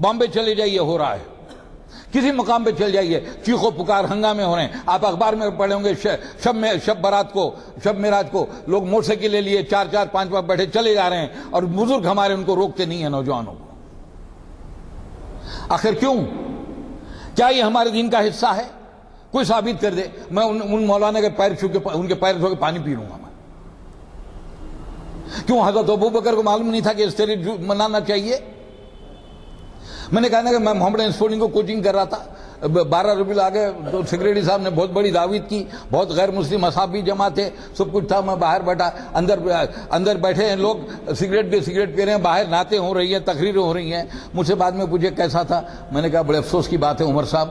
بامبے چلے جائیے، ہو رہا ہے، کسی مقام پہ چل جائیے، چیخو پکار ہنگامے ہو رہے ہیں۔ آپ اخبار میں پڑھے ہوں گے شب برات کو، شب معراج کو لوگ موٹر سائیکل لے لیے 4-4 5 بیٹھے چلے جا رہے ہیں، اور بزرگ ہمارے ان کو روکتے نہیں ہیں، نوجوانوں کو۔ آخر کیوں؟ کیا یہ ہمارے دین کا حصہ ہے؟ کوئی ثابت کر دے، میں ان مولانا کے پیر چھو کے، ان کے پیر چھو کے پانی پی لوں گا میں۔ کیوں حضرت ابوبکر کو معلوم نہیں تھا کہ اس طرح منانا چاہیے؟ میں نے کہا نا کہ میں محمد انسپورٹنگ کو کوچنگ کر رہا تھا، 12 ربیع آ گئے تو سیکریٹری صاحب نے بہت بڑی دعوت کی، بہت غیر مسلم اصحاب بھی جمع تھے، سب کچھ تھا۔ میں باہر بیٹھا، اندر بیٹھے ہیں لوگ، سگریٹ پی رہے ہیں، باہر نعتیں ہو رہی ہیں، تقریریں ہو رہی ہیں۔ مجھ سے بعد میں پوچھے کیسا تھا، میں نے کہا بڑے افسوس کی بات ہے عمر صاحب،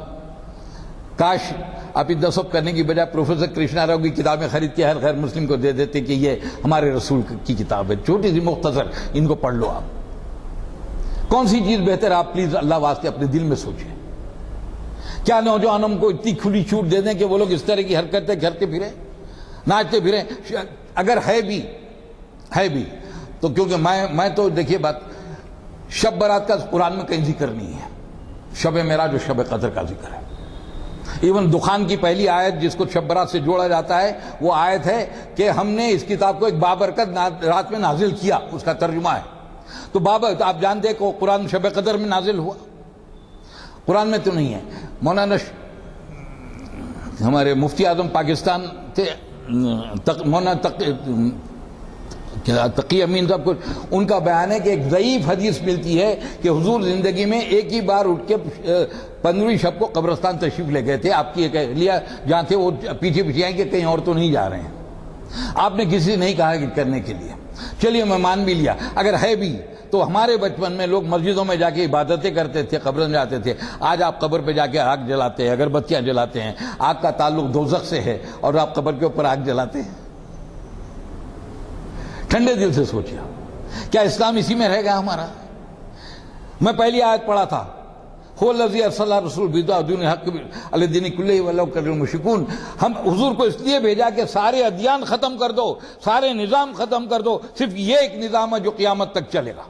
کاش آپ اتنا سب کرنے کی بجائے پروفیسر کرشنا راؤ کی کتابیں خرید کے ہر غیر مسلم کو دے دیتے کہ یہ ہمارے رسول کی کتاب ہے، چھوٹی سی مختصر، ان کو پڑھ لو آپ۔ کون سی چیز بہتر ہے؟ آپ پلیز اللہ واسطے اپنے دل میں سوچیں۔ کیا نوجوانوں کو اتنی کھلی چھوٹ دے دیں کہ وہ لوگ اس طرح کی حرکتیں کرتے پھریں، ناچتے پھریں؟ اگر ہے بھی تو کیونکہ میں تو دیکھیے بات، شب برات کا قرآن میں کہیں ذکر نہیں ہے، شب معراج اور شب قدر کا ذکر ہے۔ ایون دخان کی پہلی آیت جس کو شب برات سے جوڑا جاتا ہے، وہ آیت ہے کہ ہم نے اس کتاب کو ایک بابرکت رات میں نازل کیا، اس کا ترجمہ ہے۔ تو آپ جانتے کہ قرآن شب قدر میں نازل ہوا، قرآن میں تو نہیں ہے۔ مولانا ہمارے مفتی اعظم پاکستان تھے، مولانا کہ تقی امین صاحب کو ان کا بیان ہے کہ ایک ضعیف حدیث ملتی ہے کہ حضور زندگی میں ایک ہی بار اٹھ کے 15ویں شب کو قبرستان تشریف لے گئے تھے. آپ کی ایک لیا جہاں تھے وہ پیچھے پیچھے آئیں کہ کہیں اور تو نہیں جا رہے ہیں. آپ نے کسی سے نہیں کہا کہ کرنے کے لیے. چلیے میں مان بھی لیا. اگر ہے بھی تو ہمارے بچپن میں لوگ مسجدوں میں جا کے عبادتیں کرتے تھے, قبر میں جاتے تھے. آج آپ قبر پہ جا کے آگ جلاتے ہیں, اگربتیاں جلاتے ہیں. آگ کا تعلق دوزخ سے ہے اور آپ قبر کے اوپر آگ جلاتے ہیں. ٹھنڈے دل سے سوچیا کیا اسلام اسی میں رہ گیا ہمارا؟ میں پہلی آیت پڑھا تھا, هو الذی ارسل رسول بالہدی ودین الحق علی الدین کلہ ولو کرہ المشرکون. ہم حضور کو اس لیے بھیجا کہ سارے ادیان ختم کر دو, سارے نظام ختم کر دو, صرف یہ ایک نظام ہے جو قیامت تک چلے گا.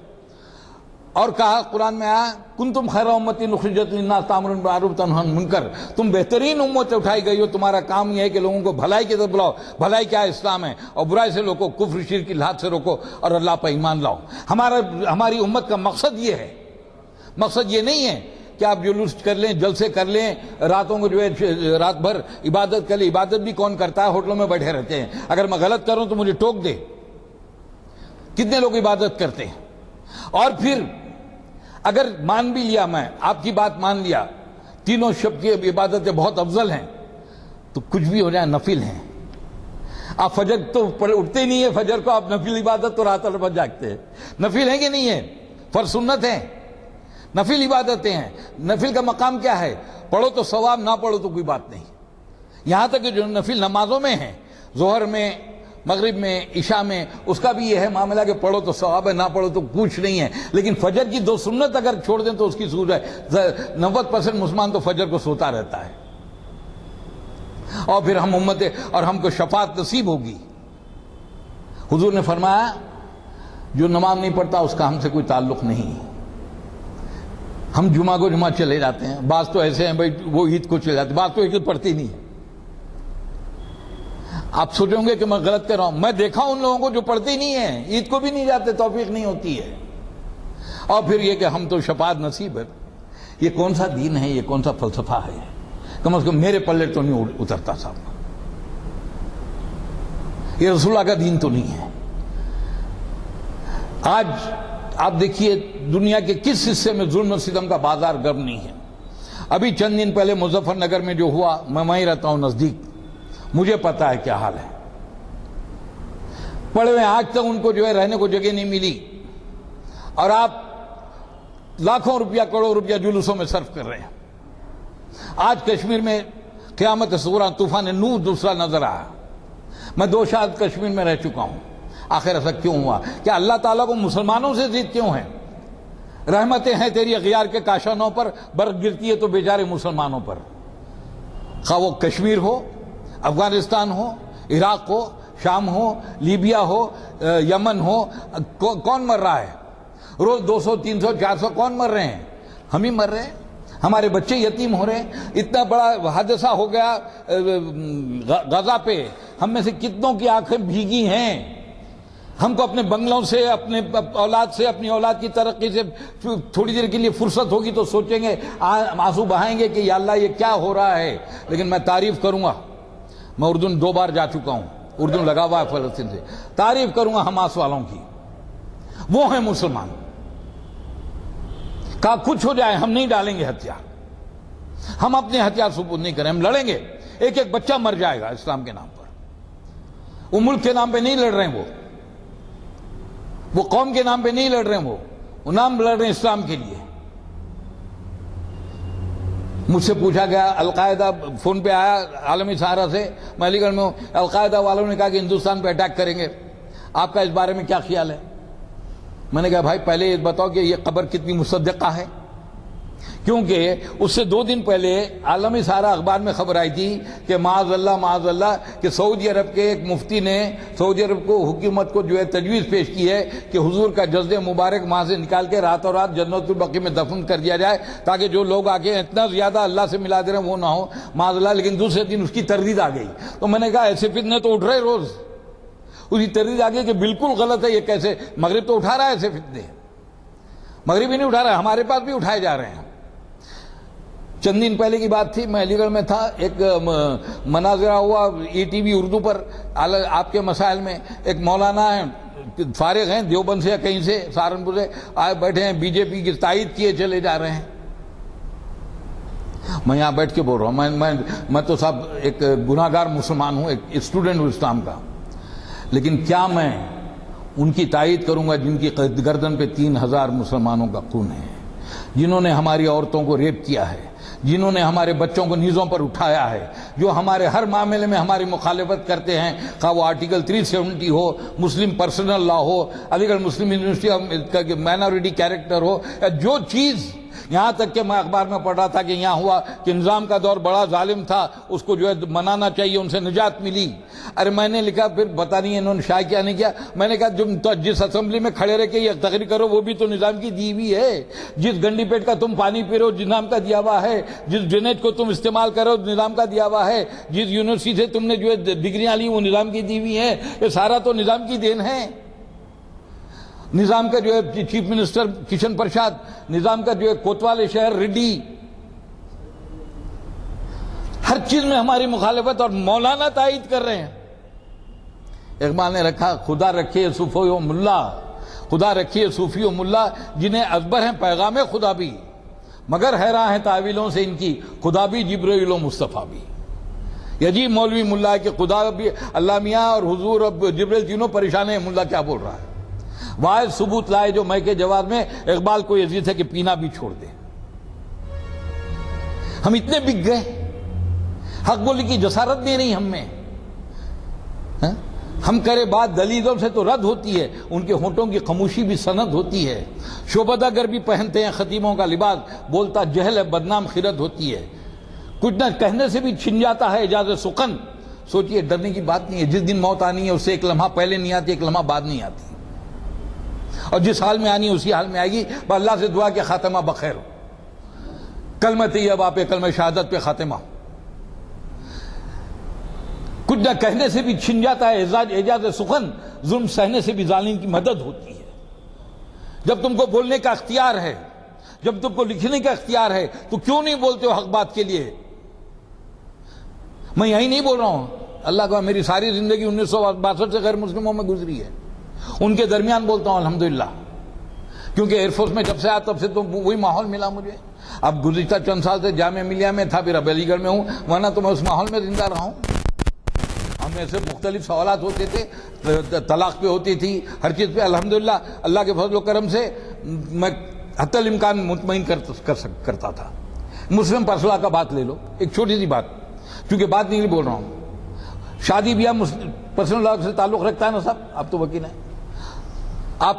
اور کہا قرآن میں آیا کنتم خیر امۃ اخرجت للناس تأمرون بالمعروف وتنہون عن المنکر. تم بہترین امت اٹھائی گئی ہو, تمہارا کام یہ ہے کہ لوگوں کو بھلائی کی طرف بلاؤ. بھلائی کیا ہے؟ اسلام ہے. اور برائی سے روکو, کفر شرک الحاد سے روکو اور اللہ پر ایمان لاؤ. ہماری امت کا مقصد یہ ہے. مقصد یہ نہیں ہے کہ آپ جلوس کر لیں, جلسے کر لیں, راتوں کو جو ہے رات بھر عبادت کر لیں. عبادت بھی کون کرتا ہے؟ ہوٹلوں میں بیٹھے رہتے ہیں. اگر میں غلط کروں تو مجھے ٹوک دے. کتنے لوگ عبادت کرتے ہیں؟ اور پھر اگر مان بھی لیا, میں آپ کی بات مان لیا, تینوں شب کی عبادتیں بہت افضل ہیں, تو کچھ بھی ہو جائے نفل ہیں. آپ فجر تو اٹھتے نہیں ہیں, فجر کو آپ نفل عبادت تو رات بھر جاگتے ہیں. نفل ہیں کہ نہیں ہے؟ فرض سنت ہیں, نفل عبادتیں ہیں. نفل کا مقام کیا ہے؟ پڑھو تو ثواب, نہ پڑھو تو کوئی بات نہیں. یہاں تک کہ جو نفل نمازوں میں ہیں, ظہر میں, مغرب میں, عشاء میں, اس کا بھی یہ ہے معاملہ کہ پڑھو تو ثواب ہے, نہ پڑھو تو کچھ نہیں ہے. لیکن فجر کی 2 سنت اگر چھوڑ دیں تو اس کی سود ہے. 90% مسلمان تو فجر کو سوتا رہتا ہے. اور پھر ہم امت اور ہم کو شفاعت نصیب ہوگی. حضور نے فرمایا جو نماز نہیں پڑھتا اس کا ہم سے کوئی تعلق نہیں. ہم جمعہ کو جمعہ چلے جاتے ہیں. بعض تو ایسے ہیں بھائی وہ عید کو چلے جاتے ہیں, بعض تو عید پڑھتے ہی نہیں ہیں. آپ سوچیں گے کہ میں غلط کر رہا ہوں. میں دیکھا ان لوگوں کو جو پڑھتے ہی نہیں ہیں, عید کو بھی نہیں جاتے, توفیق نہیں ہوتی ہے. اور پھر یہ کہ ہم تو شفاعت نصیب ہے. یہ کون سا دین ہے؟ یہ کون سا فلسفہ ہے؟ کم از کم میرے پلے تو نہیں اترتا صاحب. یہ رسول اللہ کا دین تو نہیں ہے. آج آپ دیکھیے دنیا کے کس حصے میں ظلم و ستم کا بازار گرم نہیں ہے. ابھی چند دن پہلے مظفر نگر میں جو ہوا, میں وہیں رہتا ہوں نزدیک, مجھے پتا ہے کیا حال ہے. پڑے ہوئے آج تک ان کو جو ہے رہنے کو جگہ نہیں ملی, اور آپ لاکھوں روپیہ, کروڑوں روپیہ جلوسوں میں صرف کر رہے ہیں. آج کشمیر میں قیامت صغریٰ طوفان نوح دوسرا نظر آیا. میں 2 سال کشمیر میں رہ چکا ہوں. آخر ایسا کیوں ہوا؟ کیا اللہ تعالیٰ کو مسلمانوں سے ضد کیوں ہے؟ رحمتیں ہیں تیری اغیار کے کاشانوں پر, برف گرتی ہے تو بیچارے مسلمانوں پر. خواہ وہ کشمیر ہو, افغانستان ہو, عراق ہو, شام ہو, لیبیا ہو, یمن ہو, کون مر رہا ہے؟ روز 200, 300, 400 کون مر رہے ہیں؟ ہم ہی مر رہے ہیں. ہمارے بچے یتیم ہو رہے ہیں. اتنا بڑا حادثہ ہو گیا غزہ پہ, ہم میں سے کتنوں کی آنکھیں بھیگی ہیں. ہم کو اپنے بنگلوں سے, اپنے اولاد سے, اپنی اولاد کی ترقی سے تھوڑی دیر کے لیے فرصت ہوگی تو سوچیں گے, آنسو بہائیں گے کہ یا اللہ یہ کیا ہو رہا ہے. لیکن میں تعریف کروں گا, میں اردن 2 بار جا چکا ہوں, اردن لگا ہوا ہے فلسطین سے. تعریف کروں گا حماس والوں کی. وہ ہیں مسلمان. کہا کچھ ہو جائے ہم نہیں ڈالیں گے ہتھیار, ہم اپنے ہتھیار سپرد نہیں کریں, ہم لڑیں گے. ایک ایک بچہ مر جائے گا اسلام کے نام پر. وہ ملک کے نام پہ نہیں لڑ رہے ہیں, وہ قوم کے نام پہ نہیں لڑ رہے ہیں, وہ نام لڑ رہے ہیں اسلام کے لیے. مجھ سے پوچھا گیا, القاعدہ فون پہ آیا عالمی سہارا سے, میں علی گڑھ میں ہوں, القاعدہ والوں نے کہا کہ ہندوستان پہ اٹیک کریں گے, آپ کا اس بارے میں کیا خیال ہے؟ میں نے کہا بھائی پہلے یہ بتاؤ کہ یہ خبر کتنی مصدقہ ہے, کیونکہ اس سے 2 دن پہلے عالمی سہارا اخبار میں خبر آئی تھی کہ معاذ اللہ کہ سعودی عرب کے ایک مفتی نے سعودی عرب کو, حکومت کو جو ہے تجویز پیش کی ہے کہ حضور کا جسد مبارک وہاں سے نکال کے راتوں رات جنت البقیع میں دفن کر دیا جائے, تاکہ جو لوگ آگے اتنا زیادہ اللہ سے ملا دے رہے ہیں وہ نہ ہو, معاذ اللہ. لیکن دوسرے دن اس کی تردید آ گئی. تو میں نے کہا ایسے فتنے تو اٹھ رہے روز. اس کی تردید آ گئی کہ بالکل غلط ہے, یہ کیسے, مغرب تو اٹھا رہا ہے ایسے فتنے, مغرب ہی نہیں اٹھا رہا ہے, ہمارے پاس بھی اٹھائے جا رہے ہیں. چند دن پہلے کی بات تھی, میں علی گڑھ میں تھا, ایک مناظرہ ہوا ای ٹی وی اردو پر آپ کے مسائل میں. ایک مولانا ہے فارغ ہیں دیوبند سے یا کہیں سے سہارنپور سے آئے بیٹھے ہیں بی جے پی کی تائید کیے چلے جا رہے ہیں. میں یہاں بیٹھ کے بول رہا ہوں میں تو صاحب ایک گناہگار مسلمان ہوں, ایک اسٹوڈنٹ ہوں اسلام کا, لیکن کیا میں ان کی تائید کروں گا جن کی گردن پہ 3000 مسلمانوں کا خون ہے, جنہوں نے ہماری عورتوں کو ریپ کیا ہے, جنہوں نے ہمارے بچوں کو نیزوں پر اٹھایا ہے, جو ہمارے ہر معاملے میں ہماری مخالفت کرتے ہیں, خواہ وہ آرٹیکل 370 ہو, مسلم پرسنل لا ہو, علی گڑھ مسلم یونیورسٹی کا مائنورٹی کیریکٹر ہو, یا جو چیز, یہاں تک کہ میں اخبار میں پڑھ رہا تھا کہ یہاں ہوا کہ نظام کا دور بڑا ظالم تھا, اس کو جو ہے منانا چاہیے, ان سے نجات ملی. ارے میں نے لکھا, پھر پتہ نہیں انہوں نے شائع کیا نہیں کیا, میں نے کہا جس اسمبلی میں کھڑے رہ کے یہ تقریر کرو وہ بھی تو نظام کی دی ہوئی ہے. جس گنڈی پیٹ کا تم پانی پی رہے ہو نظام کا دیا ہوا ہے, جس ڈرینیج کو تم استعمال کرو نظام کا دیا ہوا ہے, جس یونیورسٹی سے تم نے جو ہے ڈگریاں لی وہ نظام کی دی ہوئی ہیں. یہ سارا تو نظام کی دین ہے. نظام کا جو ہے چیف منسٹر کشن پرساد, نظام کا جو ہے کوتوال شہر ریڈی, ہر چیز میں ہماری مخالفت, اور مولانا تائید کر رہے ہیں. اقبال نے رکھا, خدا رکھے صوفی و ملا, خدا رکھیے صوفی و ملا جنہیں ازبر ہیں پیغام خدا بھی, مگر حیران ہیں تعویلوں سے ان کی, خدا بھی جبرائیل و مصطفیٰ بھی. یہ عجیب مولوی ملا ہے کہ خدا بھی, اللہ میاں اور حضور اور جبرائیل تینوں پریشان ہیں. ملا کیا بول رہا ہے؟ واحد ثبوت لائے جو میں کے جواب میں اقبال کو یہ عزیز ہے کہ پینا بھی چھوڑ دے. ہم اتنے بک گئے, حق بولی کی جسارت نہیں رہی ہم میں. ہم کرے بات دلیلوں سے تو رد ہوتی ہے, ان کے ہونٹوں کی خاموشی بھی سند ہوتی ہے. شعبدہ گر بھی پہنتے ہیں خطیبوں کا لباس, بولتا جہل ہے بدنام خرد ہوتی ہے. کچھ نہ کہنے سے بھی چھن جاتا ہے اجازت سخن. سوچئے ڈرنے کی بات نہیں ہے, جس دن موت آنی ہے اس سے ایک لمحہ پہلے نہیں آتی, ایک لمحہ بعد نہیں آتی, اور جس حال میں آنی ہے اسی حال میں آئے گی. بس اللہ سے دعا کہ خاتمہ بخیر ہو, کلمہ طیبہ پہ, کلمہ شہادت پہ خاتمہ. کچھ نہ کہنے سے بھی چھن جاتا ہے اعجاز سخن, ظلم سہنے سے بھی ظالم کی مدد ہوتی ہے. جب تم کو بولنے کا اختیار ہے, جب تم کو لکھنے کا اختیار ہے, تو کیوں نہیں بولتے ہو حق بات کے لیے؟ میں یہی نہیں بول رہا ہوں, اللہ کا میری ساری زندگی 1962 سے غیر مسلموں میں گزری ہے, ان کے درمیان بولتا ہوں الحمدللہ, کیونکہ ایئر فورس میں جب سے آیا تب سے تو وہی ماحول ملا مجھے. اب گزشتہ چند سال سے جامعہ ملیہ میں تھا, پھر اب علی گڑھ میں ہوں, ورنہ تو میں اس ماحول میں زندہ رہا ہوں. ہم ایسے مختلف سوالات ہوتے تھے, طلاق پہ ہوتی تھی, ہر چیز پہ الحمدللہ اللہ کے فضل و کرم سے میں حتی الامکان مطمئن کرتا تھا. مسلم پرسنل کا بات لے لو, ایک چھوٹی سی بات, کیونکہ بات نہیں بول رہا ہوں, شادی بیاہ پرسنل لا سے تعلق رکھتا ہے نا صاحب, آپ تو وکیل ہیں, آپ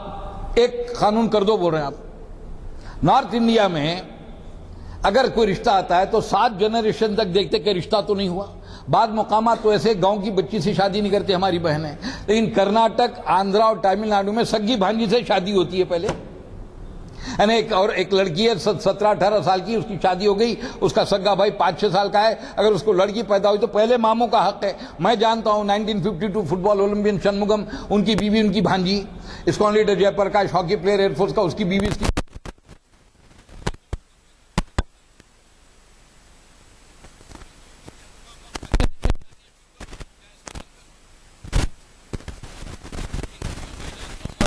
ایک قانون کر دو بول رہے ہیں آپ. نارتھ انڈیا میں اگر کوئی رشتہ آتا ہے تو 7 جنریشن تک دیکھتے کہ رشتہ تو نہیں ہوا. بعض مقامات تو ایسے گاؤں کی بچی سے شادی نہیں کرتے ہماری بہنیں, لیکن کرناٹک, آندھرا اور تامل ناڈو میں سگی بھانجی سے شادی ہوتی ہے پہلے. یعنی ایک لڑکی ہے 17-18 سال کی, اس کی شادی ہو گئی, اس کا سگا بھائی 5-6 سال کا ہے, اگر اس کو لڑکی پیدا ہوئی تو پہلے ماموں کا حق ہے. میں جانتا ہوں 1952 فٹ بال اولمپئن شنمگم, ان کی بیوی ان کی بھانجی, ISKCON leader Jay Prakash hockey player air force کا, اس کی بیوی اس کی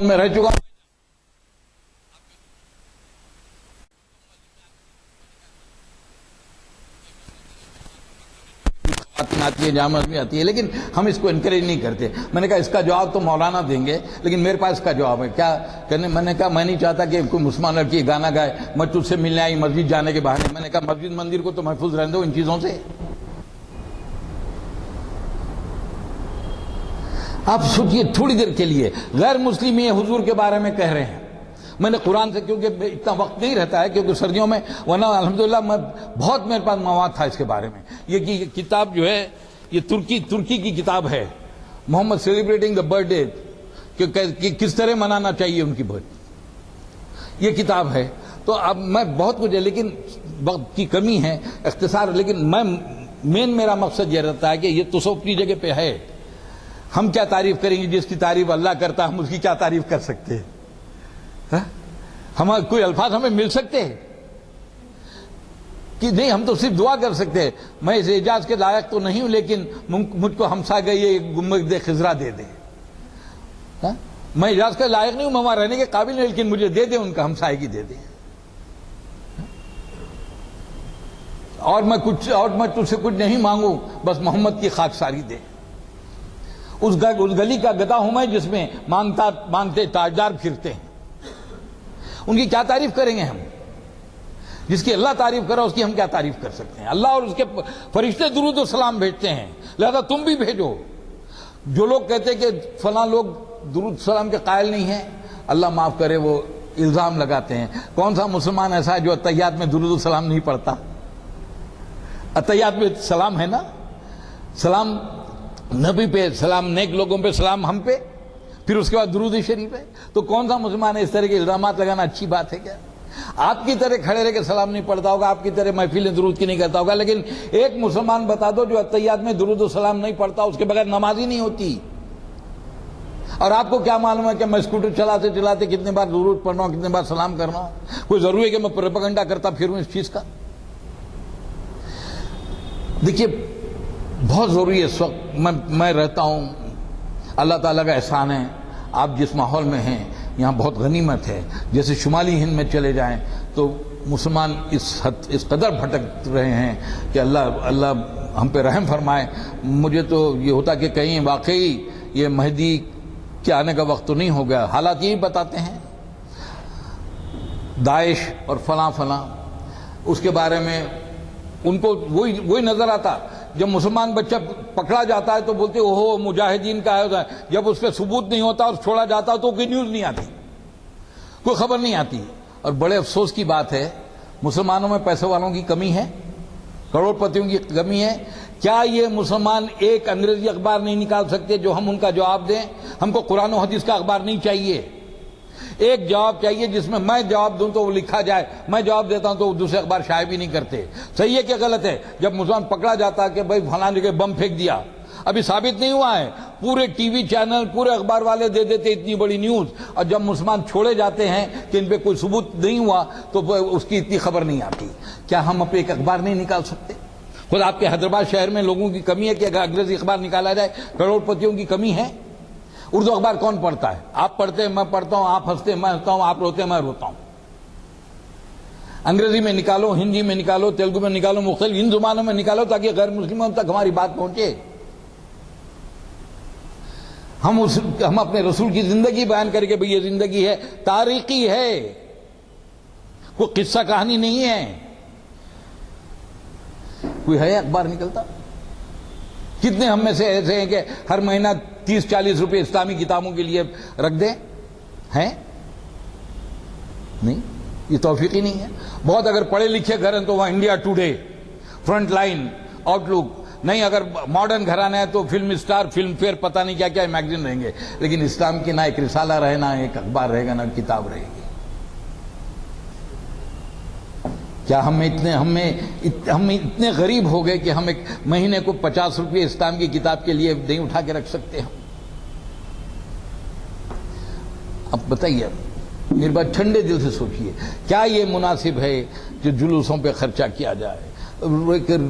میں رہ چکا. آتی ہے, جامع میں آتی ہے, لیکن ہم اس کو انکریج نہیں کرتے. میں نے کہا اس کا جواب تو مولانا دیں گے, لیکن میرے پاس اس کا جواب ہے. کیا کرنے؟ میں نے کہا میں نہیں چاہتا کہ کوئی مسلمان لڑکی گانا گائے, میں تجھ سے ملنے آئی مسجد جانے کے بہانے. میں نے کہا مسجد مندر کو تو محفوظ رہنے دو ان چیزوں سے. آپ سوچئے تھوڑی دیر کے لیے, غیر مسلم یہ حضور کے بارے میں کہہ رہے ہیں. میں نے قرآن سے, کیونکہ اتنا وقت نہیں رہتا ہے کیونکہ سردیوں میں, ورنہ الحمدللہ میں بہت میرے پاس مواد تھا اس کے بارے میں. یہ کتاب جو ہے یہ ترکی کی کتاب ہے, محمد سیلیبریٹنگ دا برتھ ڈے, کہ کس طرح منانا چاہیے ان کی برتھ, یہ کتاب ہے. تو اب میں بہت کچھ ہے, لیکن وقت کی کمی ہے, اختصار. لیکن میرا مقصد یہ رہتا ہے کہ یہ تو اپنی جگہ پہ ہے. ہم کیا تعریف کریں گے؟ جس کی تعریف اللہ کرتا ہم اس کی کیا تعریف کر سکتے ہیں؟ ہم کوئی الفاظ ہمیں مل سکتے ہیں کہ نہیں؟ ہم تو صرف دعا کر سکتے ہیں. میں اس اعجاز کے لائق تو نہیں ہوں, لیکن مجھ کو ہمسا گئی گنبد خضرا دے دے. میں اجازت کا لائق نہیں ہوں، میں وہاں رہنے کے قابل نہیں، لیکن مجھے دے دیں، ان کا ہمسائیگی دے دیں، اور میں تجھ سے کچھ نہیں مانگوں، بس محمد کی خاکساری دے۔ اس گلی کا گدھا ہوں میں جس میں مانگتے تاجدار پھرتے ہیں، ان کی کیا تعریف کریں گے ہم؟ جس کی اللہ تعریف کرا اس کی ہم کیا تعریف کر سکتے ہیں؟ اللہ اور اس کے فرشتے درود و سلام بھیجتے ہیں، لہذا تم بھی بھیجو۔ جو لوگ کہتے کہ فلاں لوگ درود سلام کے قائل نہیں ہیں، اللہ معاف کرے وہ الزام لگاتے ہیں۔ کون سا مسلمان ایسا ہے جو اتحیات میں درود و سلام نہیں پڑھتا؟ اتحیات میں سلام ہے نا، سلام نبی پہ، سلام نیک لوگوں پہ، سلام ہم پہ، پھر اس کے بعد درود شریف ہے۔ تو کون سا مسلمان ہے؟ اس طرح کے الزامات لگانا اچھی بات ہے کیا؟ آپ کی طرح کھڑے رہ کے سلام نہیں پڑھتا ہوگا، آپ کی طرح محفلیں درود کی نہیں کرتا ہوگا، لیکن ایک مسلمان بتا دو جو اتحیات میں درود و سلام نہیں پڑھتا، اس کے بغیر نماز ہی نہیں ہوتی۔ اور آپ کو کیا معلوم ہے کہ میں اسکوٹر چلاتے چلاتے کتنے بار درود پڑھنا ہوں، کتنے بار سلام کرنا ہوں؟ کوئی ضروری ہے کہ میں پروپیگنڈا کرتا پھروں اس چیز کا؟ دیکھیے بہت ضروری ہے اس وقت میں رہتا ہوں، اللہ تعالیٰ کا احسان ہے، آپ جس ماحول میں ہیں یہاں بہت غنیمت ہے۔ جیسے شمالی ہند میں چلے جائیں تو مسلمان اس قدر بھٹک رہے ہیں کہ اللہ ہم پہ رحم فرمائے۔ مجھے تو یہ ہوتا کہ کہیں واقعی یہ مہدی کے آنے کا وقت تو نہیں ہو گیا۔ حالات یہی بتاتے ہیں، داعش اور فلاں اس کے بارے میں ان کو وہی نظر آتا۔ جب مسلمان بچہ پکڑا جاتا ہے تو بولتے اوہو مجاہدین کا ہے، جب اس پہ ثبوت نہیں ہوتا اور چھوڑا جاتا تو کوئی نیوز نہیں آتی، کوئی خبر نہیں آتی۔ اور بڑے افسوس کی بات ہے، مسلمانوں میں پیسے والوں کی کمی ہے، کروڑ پتیوں کی کمی ہے۔ کیا یہ مسلمان ایک انگریزی اخبار نہیں نکال سکتے جو ہم ان کا جواب دیں؟ ہم کو قرآن و حدیث کا اخبار نہیں چاہیے، ایک جواب چاہیے جس میں میں جواب دوں تو وہ لکھا جائے، میں جواب دیتا ہوں تو وہ دوسرے اخبار شائع بھی نہیں کرتے۔ صحیح ہے کہ غلط ہے؟ جب مسلمان پکڑا جاتا ہے کہ بھائی فلاں جگہ بم پھینک دیا، ابھی ثابت نہیں ہوا ہے، پورے ٹی وی چینل پورے اخبار والے دے دیتے اتنی بڑی نیوز، اور جب مسلمان چھوڑے جاتے ہیں کہ ان پہ کوئی ثبوت نہیں ہوا تو اس کی اتنی خبر نہیں آتی۔ کیا ہم اپنے ایک اخبار نہیں نکال سکتے؟ خود آپ کے حیدرآباد شہر میں لوگوں کی کمی ہے کہ اگر انگریزی اخبار نکالا جائے، کروڑ پتیوں کی کمی ہے۔ اردو اخبار کون پڑھتا ہے؟ آپ پڑھتے ہیں، میں پڑھتا ہوں، آپ ہنستے ہیں، میں ہنستا ہوں، آپ روتے ہیں، میں روتا ہوں۔ انگریزی میں نکالو، ہندی میں نکالو، تیلگو میں نکالو، مختلف ان زبانوں میں نکالو تاکہ غیر مسلموں تک ہماری بات پہنچے۔ ہم اپنے رسول کی زندگی بیان کر کے بھئی یہ زندگی ہے، تاریخی ہے، کوئی قصہ کہانی نہیں ہے۔ کوئی ہے اخبار نکلتا؟ کتنے ہم میں سے ایسے ہیں کہ ہر مہینہ 30-40 روپے اسلامی کتابوں کے لیے رکھ دیں؟ ہیں؟ نہیں، یہ توفیق ہی نہیں ہے۔ بہت اگر پڑھے لکھے گھر ہیں تو وہاں India Today, Frontline, Outlook, نہیں اگر ماڈرن گھرانا ہے تو فلم اسٹار، فلم فیئر، پتہ نہیں کیا کیا میگزین رہیں گے، لیکن اسلام کی نہ ایک رسالہ رہے، نہ ایک اخبار رہے گا، نہ کتاب رہے گی۔ کیا ہم اتنے غریب ہو گئے کہ ہم ایک مہینے کو 50 روپے اسلام کی کتاب کے لیے نہیں اٹھا کے رکھ سکتے ہم؟ اب بتائیے، میری بات ٹھنڈے دل سے سوچئے، کیا یہ مناسب ہے کہ جلوسوں پہ خرچہ کیا جائے،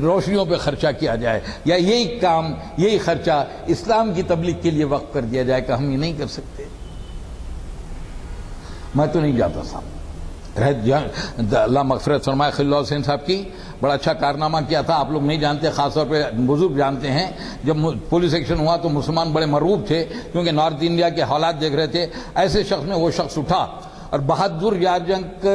روشنیوں پہ خرچہ کیا جائے، یا یہی کام، یہی خرچہ اسلام کی تبلیغ کے لیے وقف کر دیا جائے؟ کہ ہم یہ نہیں کر سکتے؟ میں تو نہیں جاتا صاحب، اللہ مغفرت فرمائے، خلیل اللہ حسین صاحب کی بڑا اچھا کارنامہ کیا تھا، آپ لوگ نہیں جانتے، خاص طور پہ بزرگ جانتے ہیں۔ جب پولیس ایکشن ہوا تو مسلمان بڑے مرعوب تھے کیونکہ نارتھ انڈیا کے حالات دیکھ رہے تھے۔ ایسے شخص میں وہ شخص اٹھا اور بہادر یار جنگ